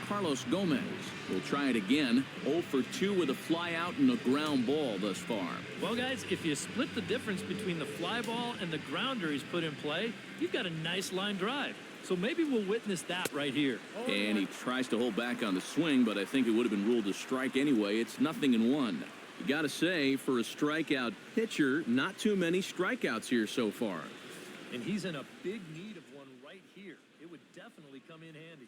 [SPEAKER 1] Carlos Gomez will try it again. 0 for 2 with a fly out and a ground ball thus far.
[SPEAKER 4] Well, guys, if you split the difference between the fly ball and the grounder he's put in play, you've got a nice line drive. So maybe we'll witness that right here.
[SPEAKER 1] And he tries to hold back on the swing, but I think it would have been ruled a strike anyway. It's 0-1. You got to say, for a strikeout pitcher, not too many strikeouts here so far.
[SPEAKER 4] And he's in a big need of one right here. It would definitely come in handy.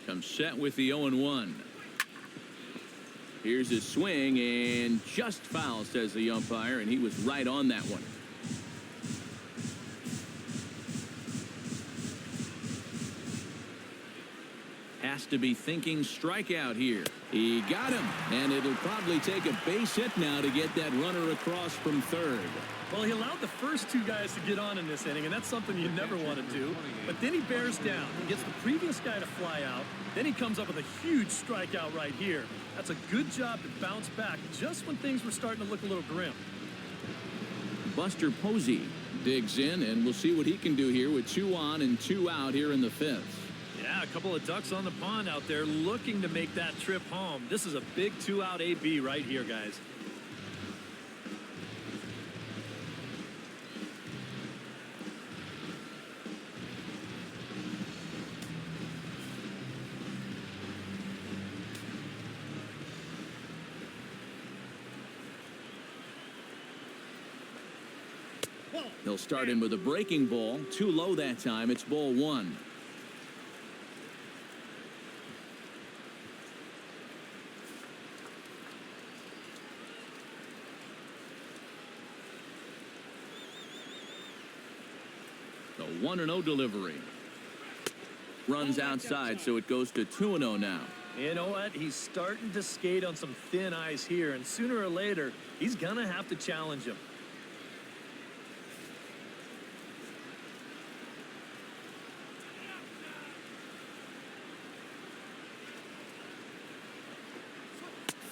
[SPEAKER 1] Comes set with the 0-1. Here's his swing, and just foul, says the umpire, and he was right on that one. Has to be thinking strikeout here. He got him, and it'll probably take a base hit now to get that runner across from third.
[SPEAKER 4] Well, he allowed the first two guys to get on in this inning, and that's something you never want to do. But then he bears down. He gets the previous guy to fly out. Then he comes up with a huge strikeout right here. That's a good job to bounce back just when things were starting to look a little grim.
[SPEAKER 1] Buster Posey digs in, and we'll see what he can do here with 2 on and 2 out here in the 5th.
[SPEAKER 4] Yeah, a couple of ducks on the pond out there looking to make that trip home. This is a big 2-out AB right here, guys.
[SPEAKER 1] He'll start in with a breaking ball. Too low that time. It's ball 1. The 1-0 delivery. Runs outside, so it goes to 2-0 now.
[SPEAKER 4] You know what? He's starting to skate on some thin ice here, and sooner or later, he's going to have to challenge him.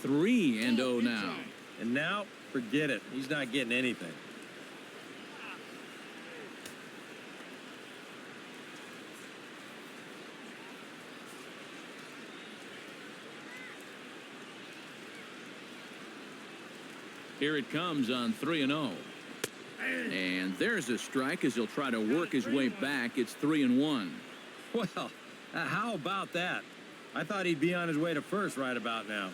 [SPEAKER 1] Three and 0 now.
[SPEAKER 5] And now, forget it. He's not getting anything.
[SPEAKER 1] Here it comes on 3-0. And there's a strike as he'll try to work his way back. It's 3-1.
[SPEAKER 5] Well, how about that? I thought he'd be on his way to first right about now.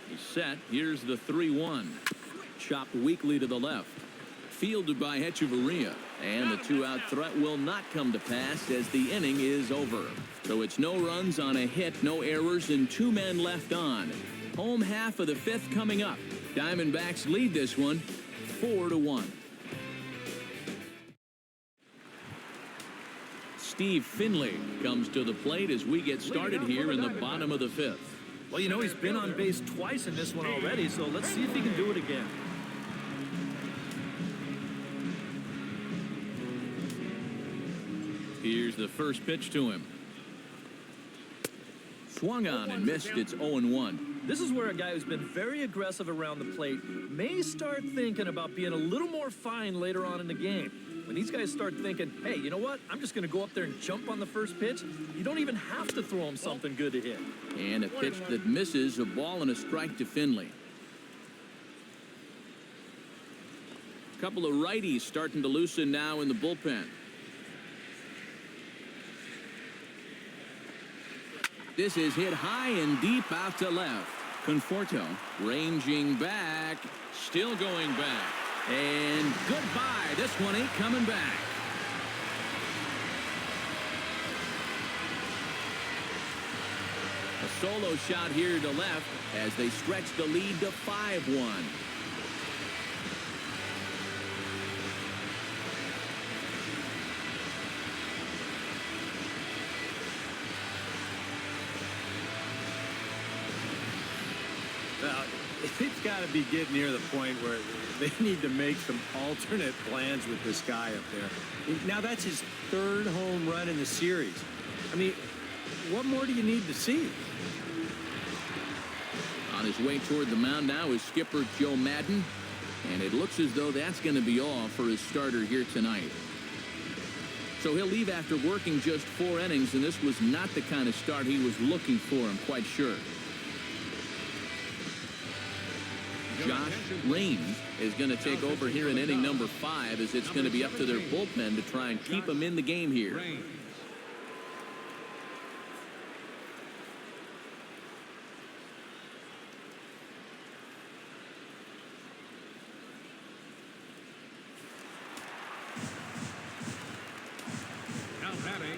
[SPEAKER 1] He's set. Here's the 3-1. Chopped weakly to the left. Fielded by Hechavarria. And the two-out threat will not come to pass as the inning is over. So it's no runs on a hit, no errors, and 2 men left on. Home half of the 5th coming up. Diamondbacks lead this one 4-1. Steve Finley comes to the plate as we get started here in the bottom of the 5th.
[SPEAKER 4] Well, you know, he's been on base twice in this one already, so let's see if he can do it again.
[SPEAKER 1] Here's the first pitch to him. Swung on and missed. It's 0-1.
[SPEAKER 4] This is where a guy who's been very aggressive around the plate may start thinking about being a little more fine later on in the game. When these guys start thinking, hey, you know what? I'm just going to go up there and jump on the first pitch. You don't even have to throw him something good to hit.
[SPEAKER 1] And a pitch that misses, a ball and a strike to Finley. A couple of righties starting to loosen now in the bullpen. This is hit high and deep out to left. Conforto ranging back, still going back. And goodbye. This one ain't coming back. A solo shot here to left as they stretch the lead to 5-1.
[SPEAKER 5] It's got to be getting near the point where they need to make some alternate plans with this guy up there. Now, that's his 3rd home run in the series. I mean, what more do you need to see?
[SPEAKER 1] On his way toward the mound now is skipper Joe Madden. And it looks as though that's going to be all for his starter here tonight. So he'll leave after working just 4 innings, and this was not the kind of start he was looking for, I'm quite sure. Josh Raines is going to take over here in inning number 5 as it's going to be up to their bullpen to try and keep him in the game here.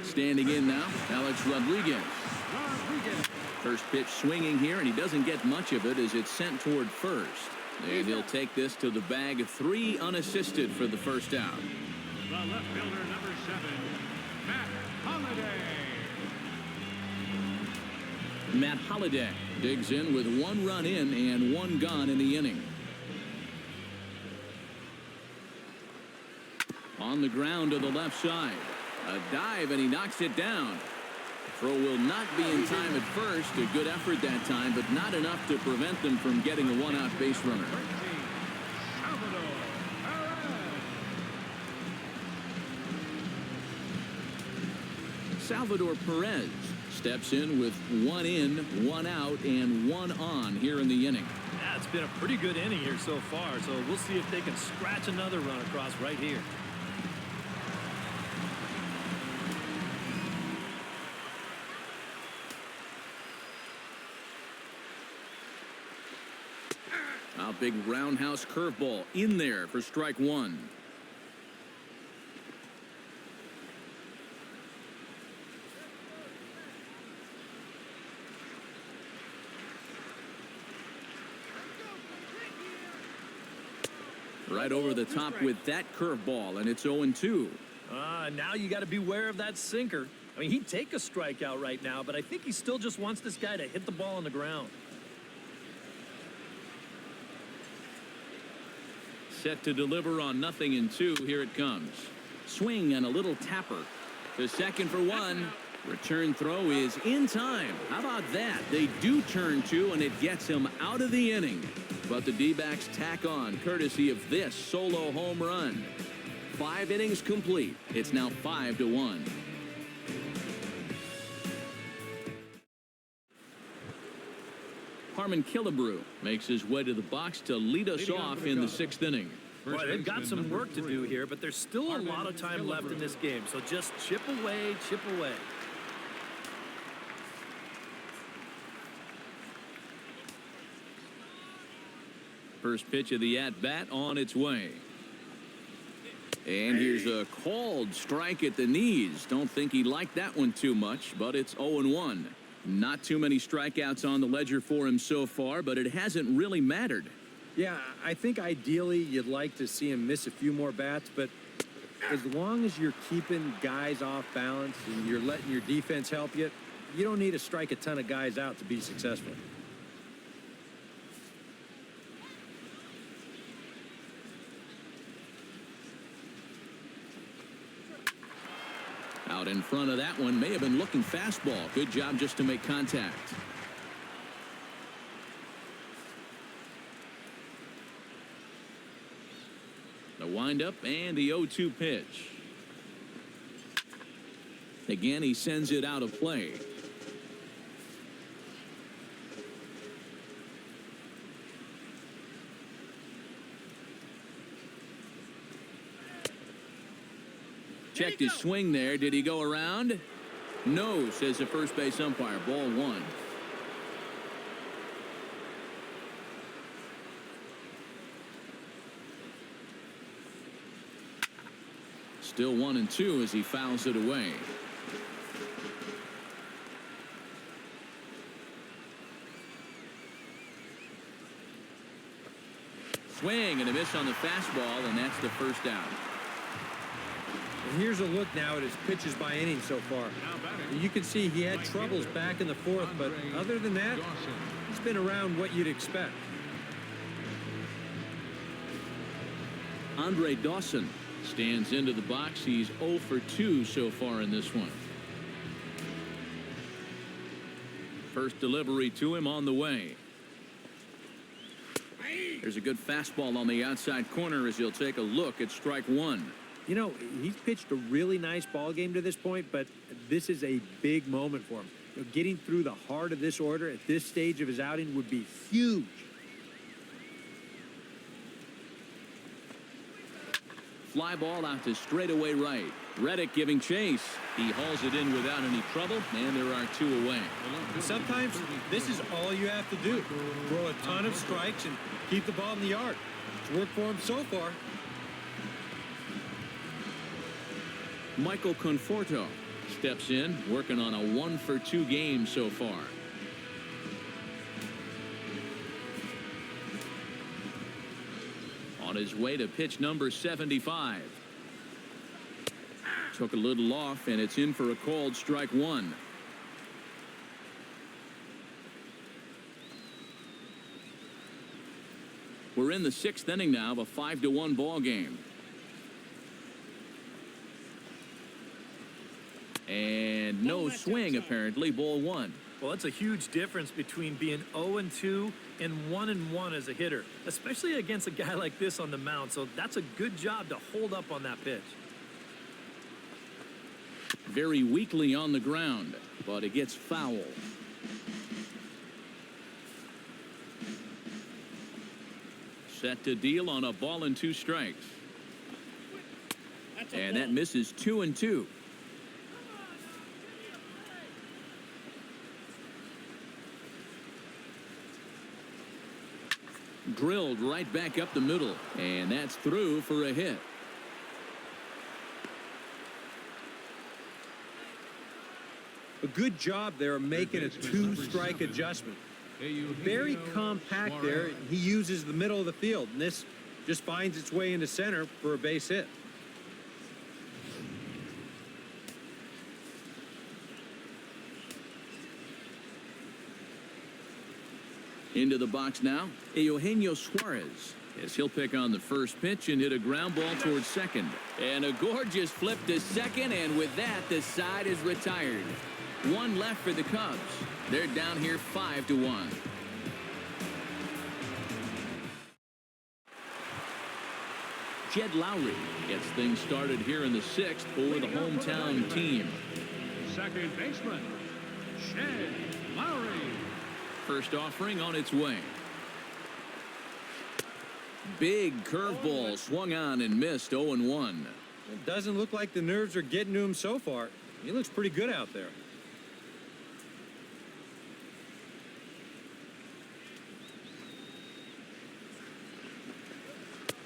[SPEAKER 1] Standing in now, Alex Rodriguez. First pitch swinging here, and he doesn't get much of it as it's sent toward first. And he'll take this to the bag of 3 unassisted for the first out.
[SPEAKER 3] The left fielder, number 7, Matt Holliday.
[SPEAKER 1] Matt Holliday digs in with 1 run in and 1 gone in the inning. On the ground to the left side. A dive, and he knocks it down. Throw will not be in time at first. A good effort that time, but not enough to prevent them from getting a 1-out base runner. Salvador Perez steps in with 1 in, 1 out, and 1 on here in the inning.
[SPEAKER 4] Yeah, it's been a pretty good inning here so far, so we'll see if they can scratch another run across right here.
[SPEAKER 1] A big roundhouse curveball in there for strike 1. Right over the top with that curveball, and it's 0-2.
[SPEAKER 4] Now you got to beware of that sinker. I mean, he'd take a strikeout right now, but I think he still just wants this guy to hit the ball on the ground.
[SPEAKER 1] Set to deliver on 0-2. Here it comes. Swing and a little tapper. To second for 1. Return throw is in time. How about that? They do turn 2, and it gets him out of the inning. But the D-backs tack on courtesy of this solo home run. 5 innings complete. It's now 5-1. Carmen Killebrew makes his way to the box to lead us off in the 6th inning.
[SPEAKER 4] Boy, they've got some work to do here, but there's still a lot of time left in this game. So just chip away, chip away.
[SPEAKER 1] First pitch of the at-bat on its way. And here's a called strike at the knees. Don't think he liked that one too much, but it's 0-1. Not too many strikeouts on the ledger for him so far, but it hasn't really mattered.
[SPEAKER 5] Yeah, I think ideally you'd like to see him miss a few more bats, but as long as you're keeping guys off balance and you're letting your defense help you, you don't need to strike a ton of guys out to be successful.
[SPEAKER 1] Out in front of that one, may have been looking fastball. Good job just to make contact. The windup and the 0-2 pitch. Again, he sends it out of play. Checked his swing there. Did he go around? No, says the first base umpire. Ball 1. Still 1-2 as he fouls it away. Swing and a miss on the fastball, and that's the first out.
[SPEAKER 5] And here's a look now at his pitches by inning so far. You can see he had troubles back in the 4th, but other than that, he's been around what you'd expect.
[SPEAKER 1] Andre Dawson stands into the box. He's 0 for 2 so far in this one. First delivery to him on the way. There's a good fastball on the outside corner as he'll take a look at strike 1.
[SPEAKER 5] You know, he's pitched a really nice ball game to this point, but this is a big moment for him. You know, getting through the heart of this order at this stage of his outing would be huge.
[SPEAKER 1] Fly ball out to straightaway right. Reddick giving chase. He hauls it in without any trouble, and there are 2 away.
[SPEAKER 5] Sometimes this is all you have to do. Throw a ton of strikes and keep the ball in the yard. It's worked for him so far.
[SPEAKER 1] Michael Conforto steps in, working on a 1 for 2 game so far. On his way to pitch number 75. Took a little off, and it's in for a called strike 1. We're in the 6th inning now of a 5-1 ball game. And no swing, apparently. Ball 1.
[SPEAKER 4] Well, that's a huge difference between being 0-2 and 1-1 as a hitter, especially against a guy like this on the mound. So that's a good job to hold up on that pitch.
[SPEAKER 1] Very weakly on the ground, but it gets foul. Set to deal on a ball and 2 strikes. And that misses 2-2. Drilled right back up the middle, and that's through for a hit.
[SPEAKER 5] A good job there of making a 2-strike adjustment. Very compact there. He uses the middle of the field, and this just finds its way into center for a base hit.
[SPEAKER 1] Into the box now, Eugenio Suarez, as he'll pick on the first pitch and hit a ground ball towards second. And a gorgeous flip to second, and with that, the side is retired. 1 left for the Cubs. They're down here 5-1. Jed Lowry gets things started here in the 6th for the hometown team.
[SPEAKER 3] Second baseman, Jed Lowry.
[SPEAKER 1] first offering on its way. Big curveball swung on and missed. 0-1.
[SPEAKER 5] It doesn't look like the nerves are getting to him so far. He looks pretty good out there.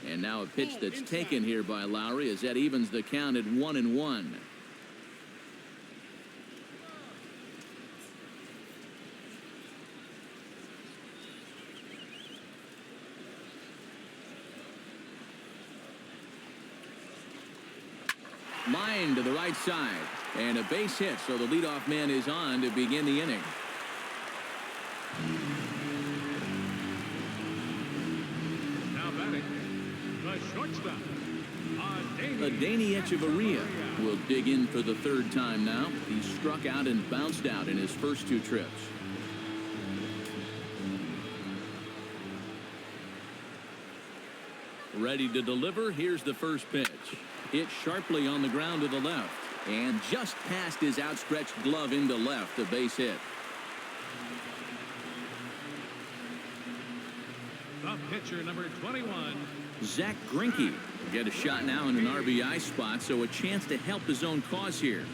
[SPEAKER 1] And now a pitch that's taken here by Lowry as that evens the count at 1-1. Line to the right side. And a base hit, so the leadoff man is on to begin the inning.
[SPEAKER 3] Now batting, the shortstop,
[SPEAKER 1] Adeiny Echeverria will dig in for the third time now. He struck out and bounced out in his first 2 trips. Ready to deliver. Here's the first pitch. Hit sharply on the ground to the left. And just past his outstretched glove into left, a base hit.
[SPEAKER 3] the pitcher, number 21.
[SPEAKER 1] Zack Greinke will get a shot now in an RBI spot, so a chance to help his own cause here.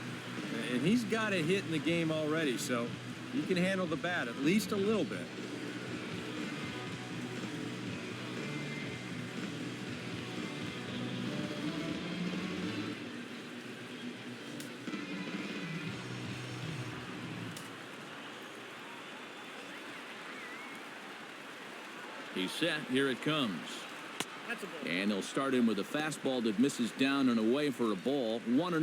[SPEAKER 5] And he's got a hit in the game already, so he can handle the bat at least a little bit.
[SPEAKER 1] He's set. Here it comes. And they'll start him with a fastball that misses down and away for a ball. 1-0.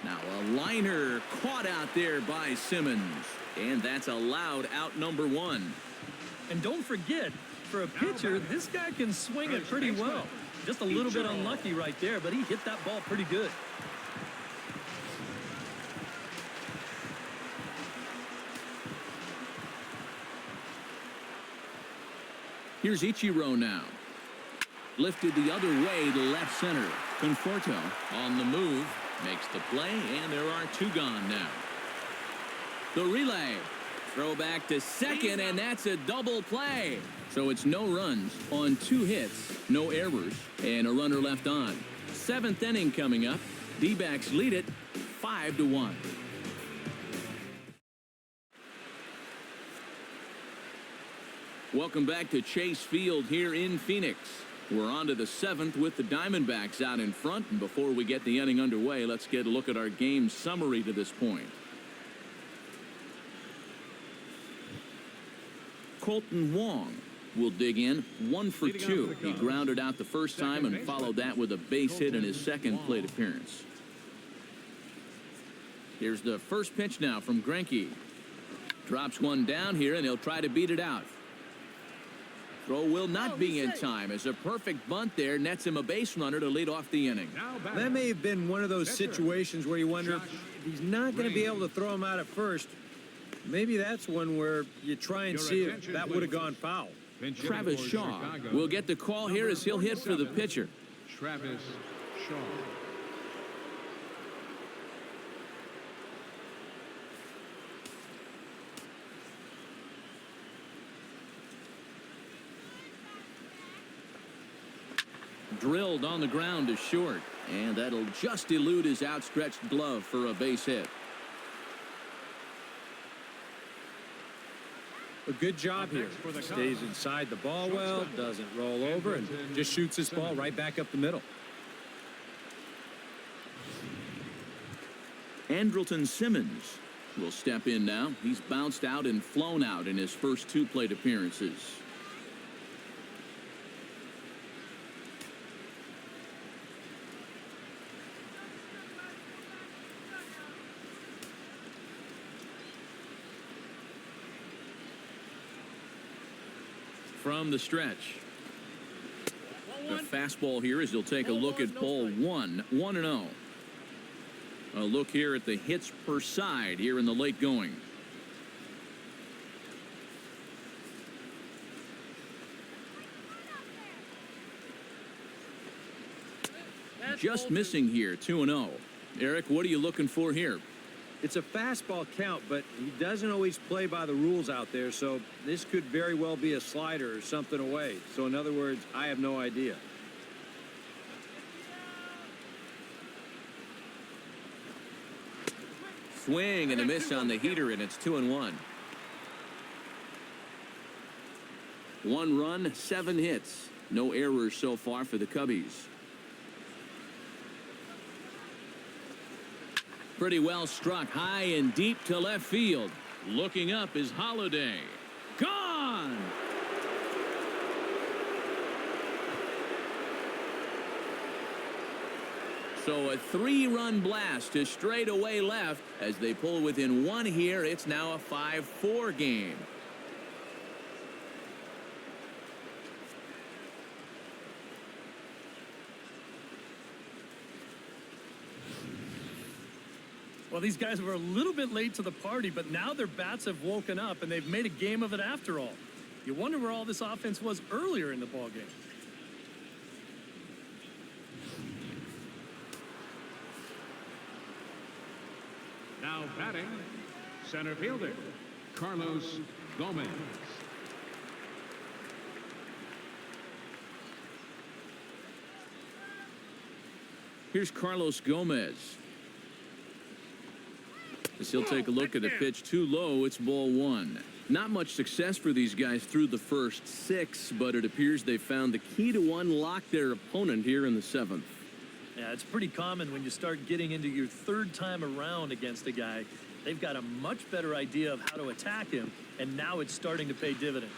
[SPEAKER 1] Now a liner caught out there by Simmons. And that's allowed out number 1.
[SPEAKER 4] And don't forget, for a pitcher, this guy can swing it pretty well. Just a little bit unlucky right there, but he hit that ball pretty good.
[SPEAKER 1] Here's Ichiro now. Lifted the other way to left center. Conforto on the move. Makes the play, and there are 2 gone now. The relay. Throw back to second, and that's a double play. So it's no runs on 2 hits, no errors, and a runner left on. 7th inning coming up. D-backs lead it 5-1. Welcome back to Chase Field here in Phoenix. We're on to the 7th with the Diamondbacks out in front. And before we get the inning underway, let's get a look at our game summary to this point. Colton Wong will dig in. 1 for 2. He grounded out the first time and followed that with a base hit in his second plate appearance. Here's the first pitch now from Greinke. Drops one down here, and he'll try to beat it out. Throw will not be in time as a perfect bunt there nets him a base runner to lead off the inning.
[SPEAKER 5] That may have been one of those situations where you wonder if he's not going to be able to throw him out at first. Maybe that's one where you try and see if that would have gone foul.
[SPEAKER 1] Travis Shaw will get the call here as he'll hit for the pitcher.
[SPEAKER 3] Travis Shaw.
[SPEAKER 1] Drilled on the ground to short, and that'll just elude his outstretched glove for a base hit.
[SPEAKER 5] A good job here. Stays inside the ball well, doesn't roll over, and just shoots this ball right back up the middle.
[SPEAKER 1] Andrelton Simmons will step in now. He's bounced out and flown out in his first 2 plate appearances. From the stretch. The fastball here as he'll take a look at ball 1. 1-0. A look here at the hits per side here in the late going. just missing here, 2-0. Eric, what are you looking for here?
[SPEAKER 5] It's a fastball count, but he doesn't always play by the rules out there, so this could very well be a slider or something away. So in other words, I have no idea.
[SPEAKER 1] Swing and a miss on the heater, and it's 2-1. 1 run, 7 hits. No errors so far for the Cubbies. Pretty well struck high and deep to left field. Looking up is Holliday. Gone! So a 3-run blast to straightaway left. As they pull within 1 here, it's now a 5-4 game.
[SPEAKER 4] Well, these guys were a little bit late to the party, but now their bats have woken up, and they've made a game of it after all. You wonder where all this offense was earlier in the ballgame.
[SPEAKER 3] Now batting, center fielder, Carlos Gomez.
[SPEAKER 1] Here's Carlos Gomez. As he'll take a look at a pitch too low, it's ball 1. Not much success for these guys through the first 6, but it appears they found the key to unlock their opponent here in the 7th.
[SPEAKER 4] Yeah, it's pretty common when you start getting into your 3rd time around against a guy. They've got a much better idea of how to attack him, and now it's starting to pay dividends.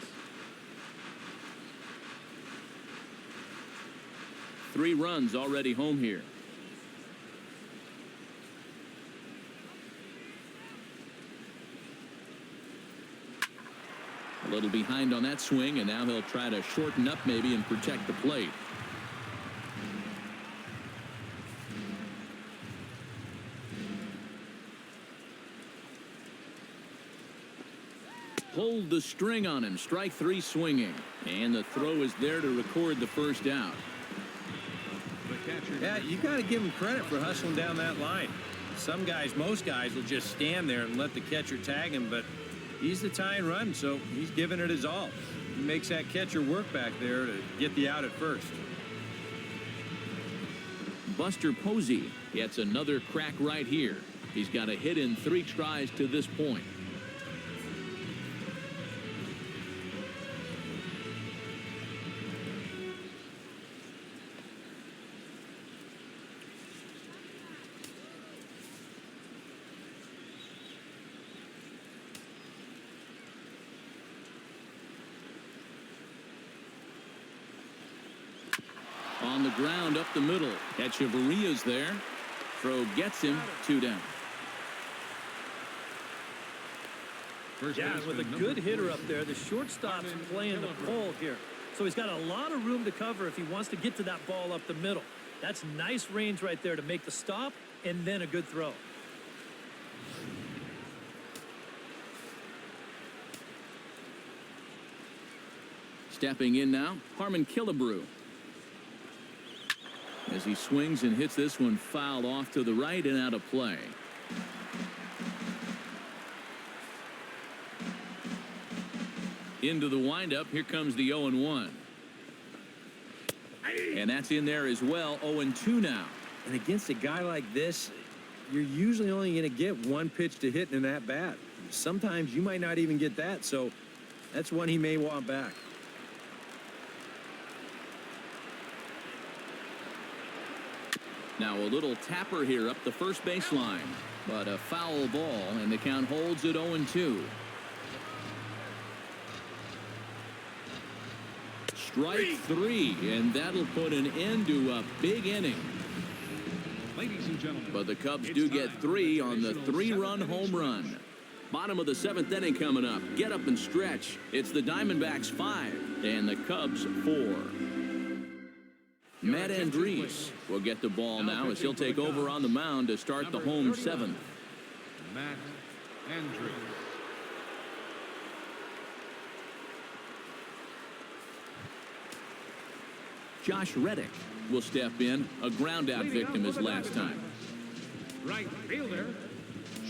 [SPEAKER 1] 3 runs already home here. A little behind on that swing, and now he'll try to shorten up maybe and protect the plate. Pulled the string on him. Strike 3 swinging. And the throw is there to record the first out.
[SPEAKER 5] Yeah, you got to give him credit for hustling down that line. Some guys, most guys, will just stand there and let the catcher tag him, but he's the tying run, so he's giving it his all. He makes that catcher work back there to get the out at first.
[SPEAKER 1] Buster Posey gets another crack right here. He's got a hit in 3 tries to this point. On the ground up the middle. Echeverria's there. Throw gets him. 2 down.
[SPEAKER 4] Yeah, with a good hitter up there, the shortstop's playing the pole here. So he's got a lot of room to cover if he wants to get to that ball up the middle. That's nice range right there to make the stop and then a good throw.
[SPEAKER 1] Stepping in now, Harmon Killebrew. As he swings and hits this one foul off to the right and out of play. Into the windup. Here comes the 0-1. And that's in there as well. 0-2 now.
[SPEAKER 5] And against a guy like this, you're usually only going to get 1 pitch to hit in that bat. Sometimes you might not even get that, so that's one he may want back.
[SPEAKER 1] Now a little tapper here up the first baseline, but a foul ball, and the count holds at 0-2. Strike 3, and that'll put an end to a big inning.
[SPEAKER 3] Ladies and gentlemen,
[SPEAKER 1] but the Cubs do get 3 on the 3-run home run. Bottom of the 7th inning coming up. Get up and stretch. It's the Diamondbacks 5 and the Cubs 4. Matt Andriese will get the ball now as he'll take over on the mound to start the home 7th.
[SPEAKER 3] Matt Andriese.
[SPEAKER 1] Josh Reddick will step in, a ground-out victim his last time.
[SPEAKER 3] Right fielder.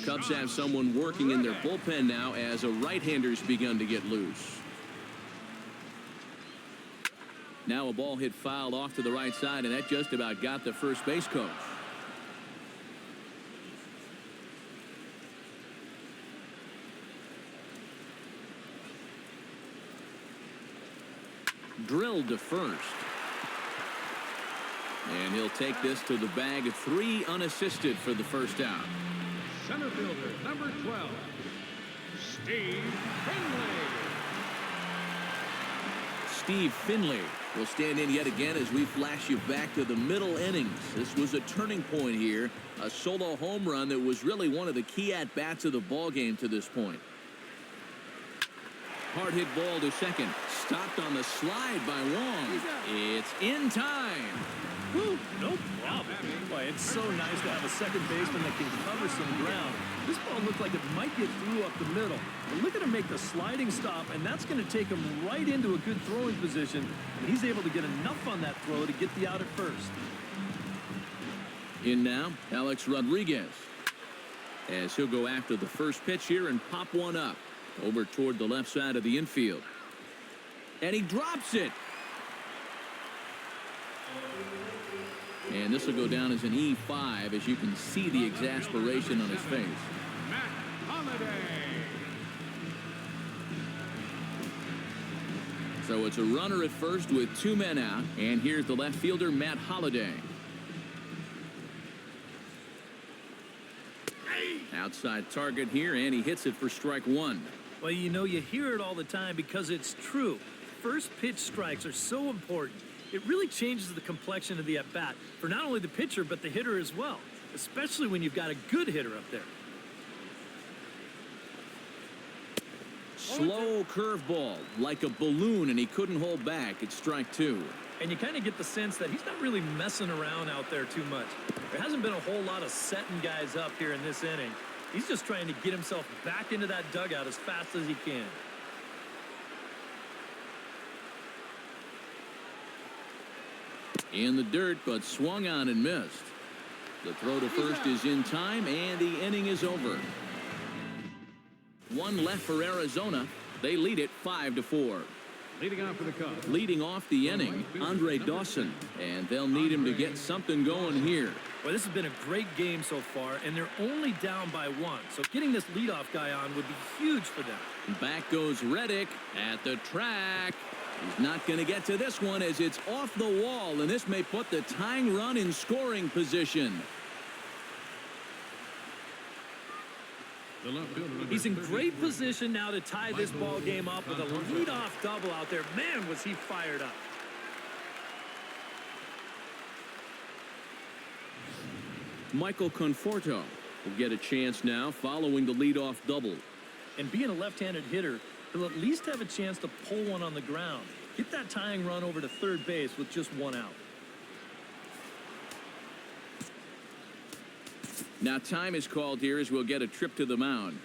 [SPEAKER 1] Cubs have someone working in their bullpen now as a right-hander's begun to get loose. Now a ball hit fouled off to the right side, and that just about got the first base coach. Drilled to first. And he'll take this to the bag. 3 unassisted for the first out.
[SPEAKER 3] Center fielder, number 12, Steve Finley.
[SPEAKER 1] Steve Finley will stand in yet again as we flash you back to the middle innings. This was a turning point here. A solo home run that was really one of the key at-bats of the ball game to this point. Hard hit ball to second. Stopped on the slide by Wong. It's in time.
[SPEAKER 4] Woo, no problem. Boy, it's so nice to have a second baseman that can cover some ground. This ball looked like it might get through up the middle. But look at him make the sliding stop, and that's going to take him right into a good throwing position. And he's able to get enough on that throw to get the out at first.
[SPEAKER 1] In now, Alex Rodriguez. As he'll go after the first pitch here and pop one up over toward the left side of the infield. And he drops it. And this will go down as an E5 as you can see the exasperation on his face.
[SPEAKER 3] Matt Holliday.
[SPEAKER 1] So it's a runner at first with 2 men out. And here's the left fielder, Matt Holliday. Outside target here, and he hits it for strike 1.
[SPEAKER 4] Well, you know, you hear it all the time because it's true. First pitch strikes are so important. It really changes the complexion of the at-bat for not only the pitcher, but the hitter as well, especially when you've got a good hitter up there.
[SPEAKER 1] Slow curveball, like a balloon, and he couldn't hold back. It's strike 2.
[SPEAKER 4] And you kind of get the sense that he's not really messing around out there too much. There hasn't been a whole lot of setting guys up here in this inning. He's just trying to get himself back into that dugout as fast as he can.
[SPEAKER 1] In the dirt, but swung on and missed. The throw to first is in time, and the inning is over. 1 left for Arizona. They lead it 5-4.
[SPEAKER 3] Leading off for the Cubs.
[SPEAKER 1] Leading off the inning, Andre Dawson. And they'll need him to get something going here.
[SPEAKER 4] Well, this has been a great game so far, and they're only down by 1. So getting this leadoff guy on would be huge for them.
[SPEAKER 1] Back goes Reddick at the track. He's not going to get to this one as it's off the wall, and this may put the tying run in scoring position.
[SPEAKER 4] He's in great position now to tie this ball game up with a leadoff double out there. Man, was he fired up.
[SPEAKER 1] Michael Conforto will get a chance now following the leadoff double.
[SPEAKER 4] And being a left-handed hitter, he'll at least have a chance to pull one on the ground. Get that tying run over to third base with just 1 out.
[SPEAKER 1] Now time is called here as we'll get a trip to the mound.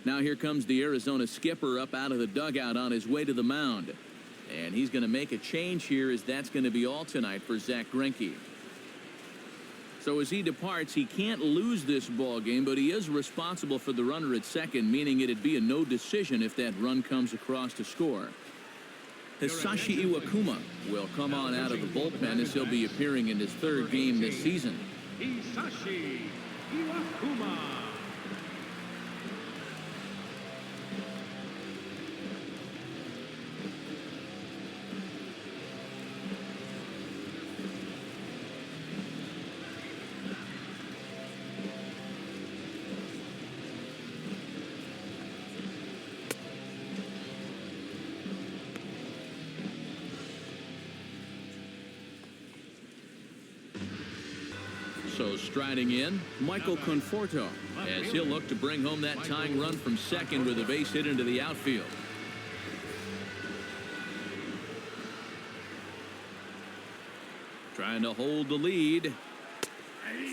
[SPEAKER 1] Now here comes the Arizona skipper up out of the dugout on his way to the mound. And he's going to make a change here as that's going to be all tonight for Zack Greinke. So as he departs, he can't lose this ball game, but he is responsible for the runner at second, meaning it'd be a no decision if that run comes across to score. Hisashi Iwakuma will come on out of the bullpen as he'll be appearing in his 3rd game this season.
[SPEAKER 3] Hisashi Iwakuma.
[SPEAKER 1] So striding in, Michael Conforto, as he'll look to bring home that tying run from second with a base hit into the outfield. Trying to hold the lead.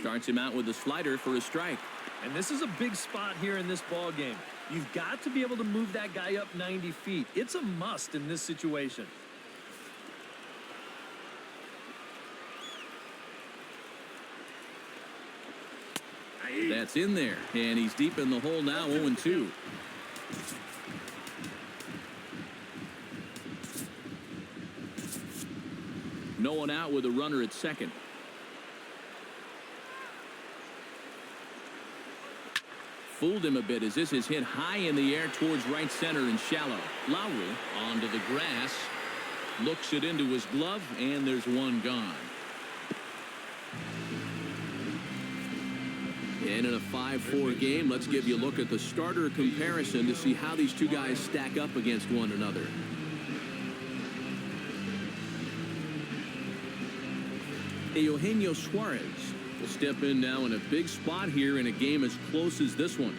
[SPEAKER 1] Starts him out with a slider for a strike.
[SPEAKER 4] And this is a big spot here in this ball game. You've got to be able to move that guy up 90 feet. It's a must in this situation.
[SPEAKER 1] That's in there, and he's deep in the hole now, 0-2. No one out with a runner at second. Fooled him a bit as this is hit high in the air towards right center and shallow. Lowry onto the grass, looks it into his glove, and there's one gone. And in a 5-4 game, let's give you a look at the starter comparison to see how these two guys stack up against one another. Eugenio Suarez will step in now in a big spot here in a game as close as this one.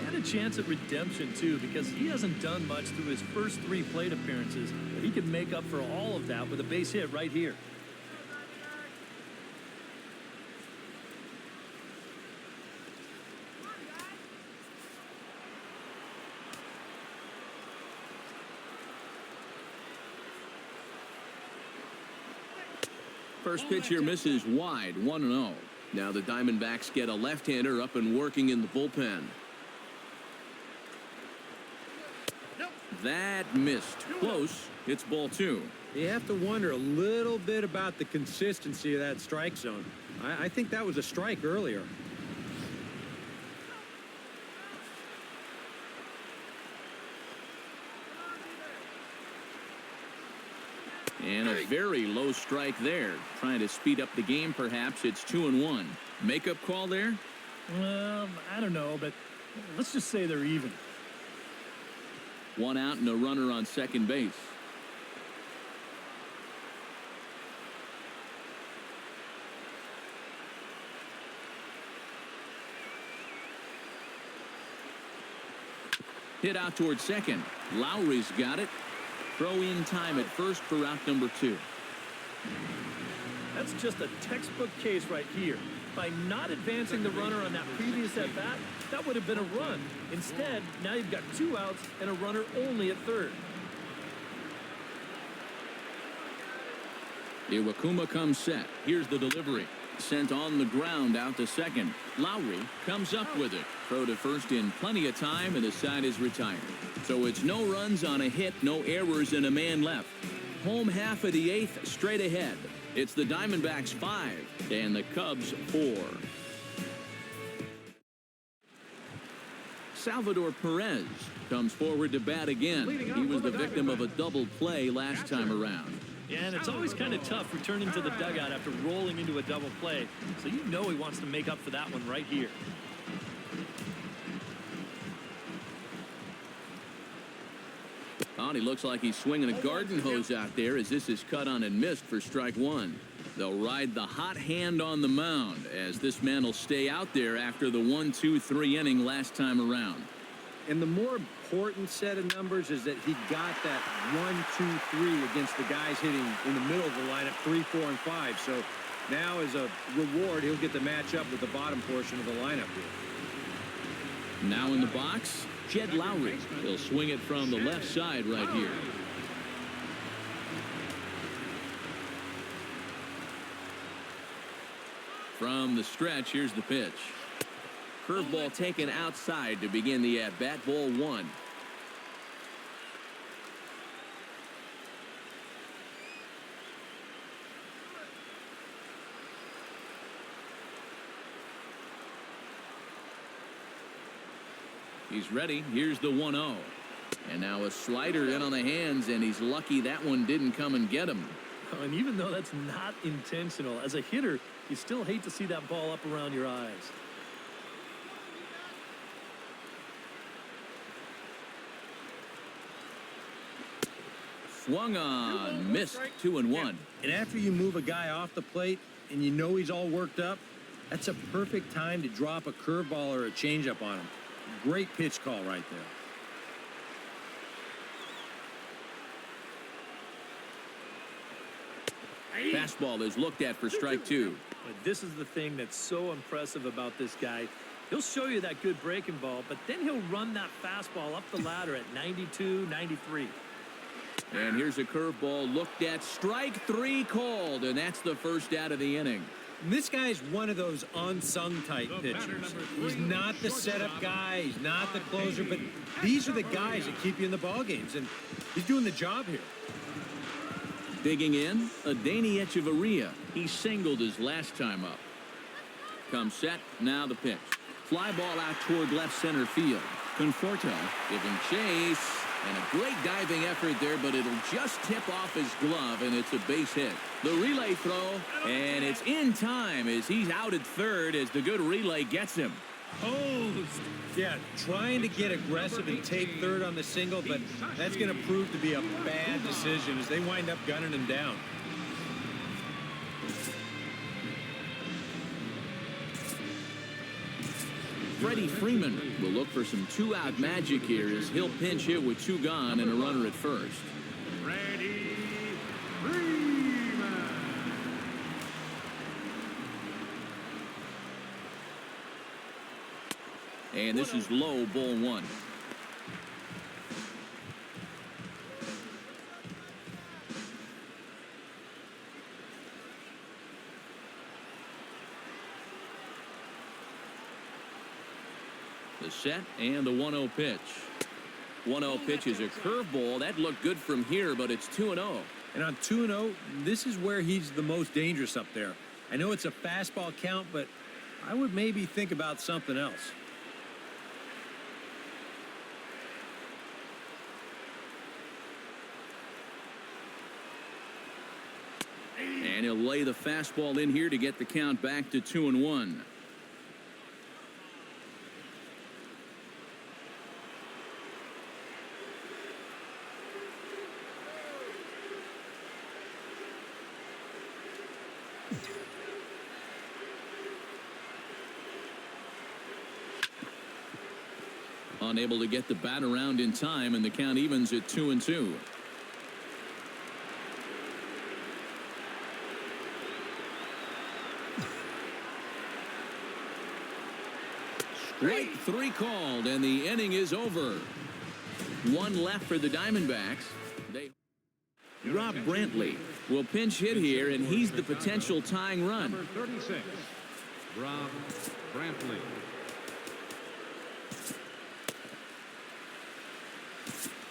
[SPEAKER 4] And a chance at redemption, too, because he hasn't done much through his first 3 plate appearances. But he can make up for all of that with a base hit right here.
[SPEAKER 1] First pitch here misses wide, 1-0. Now the Diamondbacks get a left-hander up and working in the bullpen. That missed. Close. It's ball 2.
[SPEAKER 5] You have to wonder a little bit about the consistency of that strike zone. I think that was a strike earlier.
[SPEAKER 1] And a very low strike there. Trying to speed up the game, perhaps. It's 2-1. Makeup call there?
[SPEAKER 4] Well, I don't know, but let's just say they're even.
[SPEAKER 1] One out and a runner on second base. Hit out towards second. Lowry's got it. Throw in time at first for out number 2.
[SPEAKER 4] That's just a textbook case right here. By not advancing the runner on that previous at-bat, that would have been a run. Instead, now you've got 2 outs and a runner only at third.
[SPEAKER 1] Iwakuma comes set. Here's the delivery. Sent on the ground out to second. Lowry comes up with it. Throw to first in plenty of time, and the side is retired. So it's no runs on a hit, no errors, and a man left. Home half of the 8th, straight ahead. It's the Diamondbacks 5 and the Cubs 4. Salvador Perez comes forward to bat again. He was the victim of a double play last time around.
[SPEAKER 4] Yeah, and it's always kind of tough returning to the dugout after rolling into a double play. So you know he wants to make up for that one right here.
[SPEAKER 1] Oh, he looks like he's swinging a garden hose out there as this is cut on and missed for strike 1. They'll ride the hot hand on the mound as this man will stay out there after the 1-2-3 inning last time around.
[SPEAKER 5] And the more important set of numbers is that he got that 1-2-3 against the guys hitting in the middle of the lineup, 3, 4, and 5. So now as a reward, he'll get to match up with the bottom portion of the lineup here.
[SPEAKER 1] Now in the box, Jed Lowry. He'll swing it from the left side right here. From the stretch, here's the pitch. Curveball taken outside to begin the at-bat. Ball 1. He's ready. Here's the 1-0. And now a slider in on the hands, and he's lucky that one didn't come and get him.
[SPEAKER 4] Oh, and even though that's not intentional, as a hitter, you still hate to see that ball up around your eyes.
[SPEAKER 1] Swung on, missed, 2-1.
[SPEAKER 5] And after you move a guy off the plate and you know he's all worked up, That's a perfect time to drop a curveball or a changeup on him. Great pitch call right there.
[SPEAKER 1] Fastball is looked at for strike two.
[SPEAKER 4] But this is the thing that's so impressive about this guy. He'll show you that good breaking ball, but then he'll run that fastball up the ladder at 92, 93.
[SPEAKER 1] And here's a curveball looked at. Strike three called, and that's the first out of the inning.
[SPEAKER 5] And this guy's one of those unsung type pitchers. He's not the setup guy. He's not the closer, but these are the guys that keep you in the ball games, and he's doing the job here.
[SPEAKER 1] Digging in, Adeiny Echeverria. He singled his last time up. Comes set, now the pitch. Fly ball out toward left center field. Conforto giving chase, and a great diving effort there, but it'll just tip off his glove, and it's a base hit. The relay throw, and it's in time as he's out at third as the good relay gets him.
[SPEAKER 5] Yeah, trying to get aggressive and take third on the single, but that's going to prove to be a bad decision as they wind up gunning him down.
[SPEAKER 1] Freddie Freeman will look for some two-out magic here as he'll pinch hit with two gone and a runner at first.
[SPEAKER 3] Freddie Freeman.
[SPEAKER 1] And this is low, ball one. The set and the 1-0 pitch. 1-0 pitch is a curveball. That looked good from here, but it's 2-0.
[SPEAKER 5] And on 2-0, this is where he's the most dangerous up there. I know it's a fastball count, but I would maybe think about something else.
[SPEAKER 1] And he'll lay the fastball in here to get the count back to 2-1. Unable to get the bat around in time, and the count evens at 2-2. Strike three called, and the inning is over. One left for the Diamondbacks. Rob Brantley will pinch hit here, and he's the potential tying run.
[SPEAKER 3] Number 36, Rob Brantley.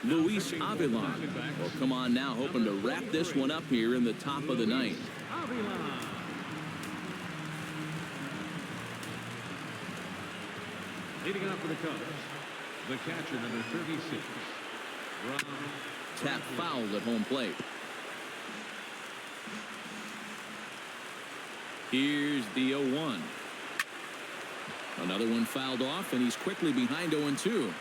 [SPEAKER 1] Luis Avila will come on now, hoping to wrap this one up here in the top of the ninth.
[SPEAKER 3] Avila. Leading up for the Cubs, the catcher, number 36, Rob.
[SPEAKER 1] Tap fouled at home plate. Here's the 0-1. Another one fouled off, and he's quickly behind 0-2.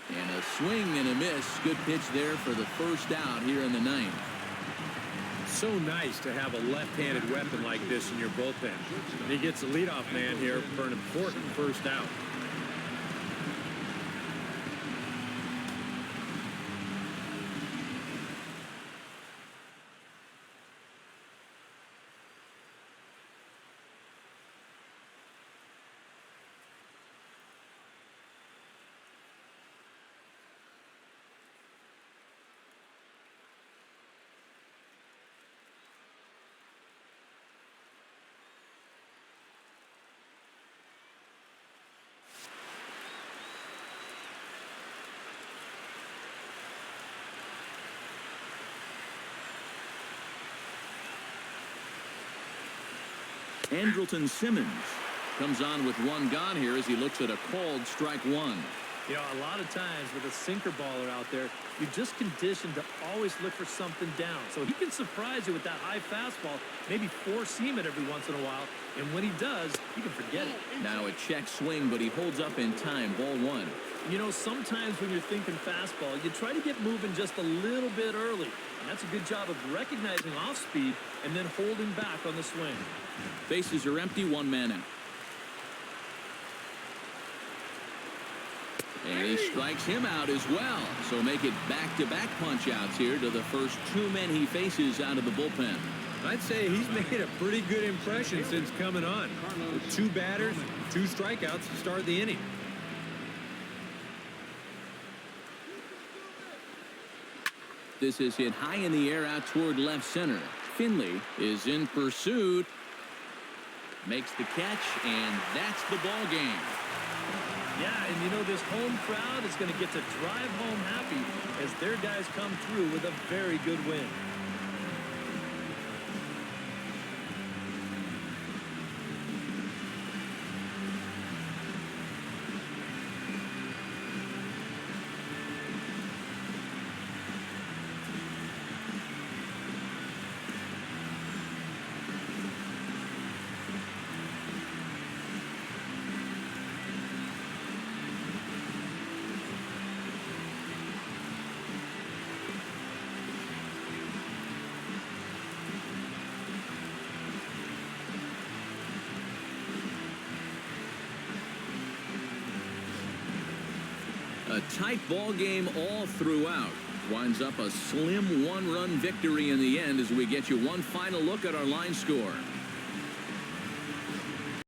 [SPEAKER 1] And a swing and a miss. Good pitch there for the first out here in the ninth.
[SPEAKER 5] So nice to have a left-handed weapon like this in your bullpen. And he gets the leadoff man here for an important first out.
[SPEAKER 1] Andrelton Simmons comes on with one gone here as he looks at a called strike one.
[SPEAKER 4] You know, a lot of times with a sinker baller out there, you're just conditioned to always look for something down. So he can surprise you with that high fastball, maybe four-seam it every once in a while. And when he does, you can forget it.
[SPEAKER 1] Now a check swing, but he holds up in time. Ball one.
[SPEAKER 4] You know, sometimes when you're thinking fastball, you try to get moving just a little bit early. And that's a good job of recognizing off speed and then holding back on the swing.
[SPEAKER 1] Bases are empty, one man out. And he strikes him out as well. So make it back-to-back punch-outs here to the first two men he faces out of the bullpen.
[SPEAKER 5] I'd say he's made a pretty good impression since coming on. With 2 batters, 2 strikeouts to start the inning.
[SPEAKER 1] This is hit high in the air out toward left center. Finley is in pursuit. Makes the catch, and that's the ball game.
[SPEAKER 4] Yeah, and you know, this home crowd is going to get to drive home happy as their guys come through with a very good win.
[SPEAKER 1] A tight ball game all throughout. Winds up a slim 1-run victory in the end as we get you one final look at our line score.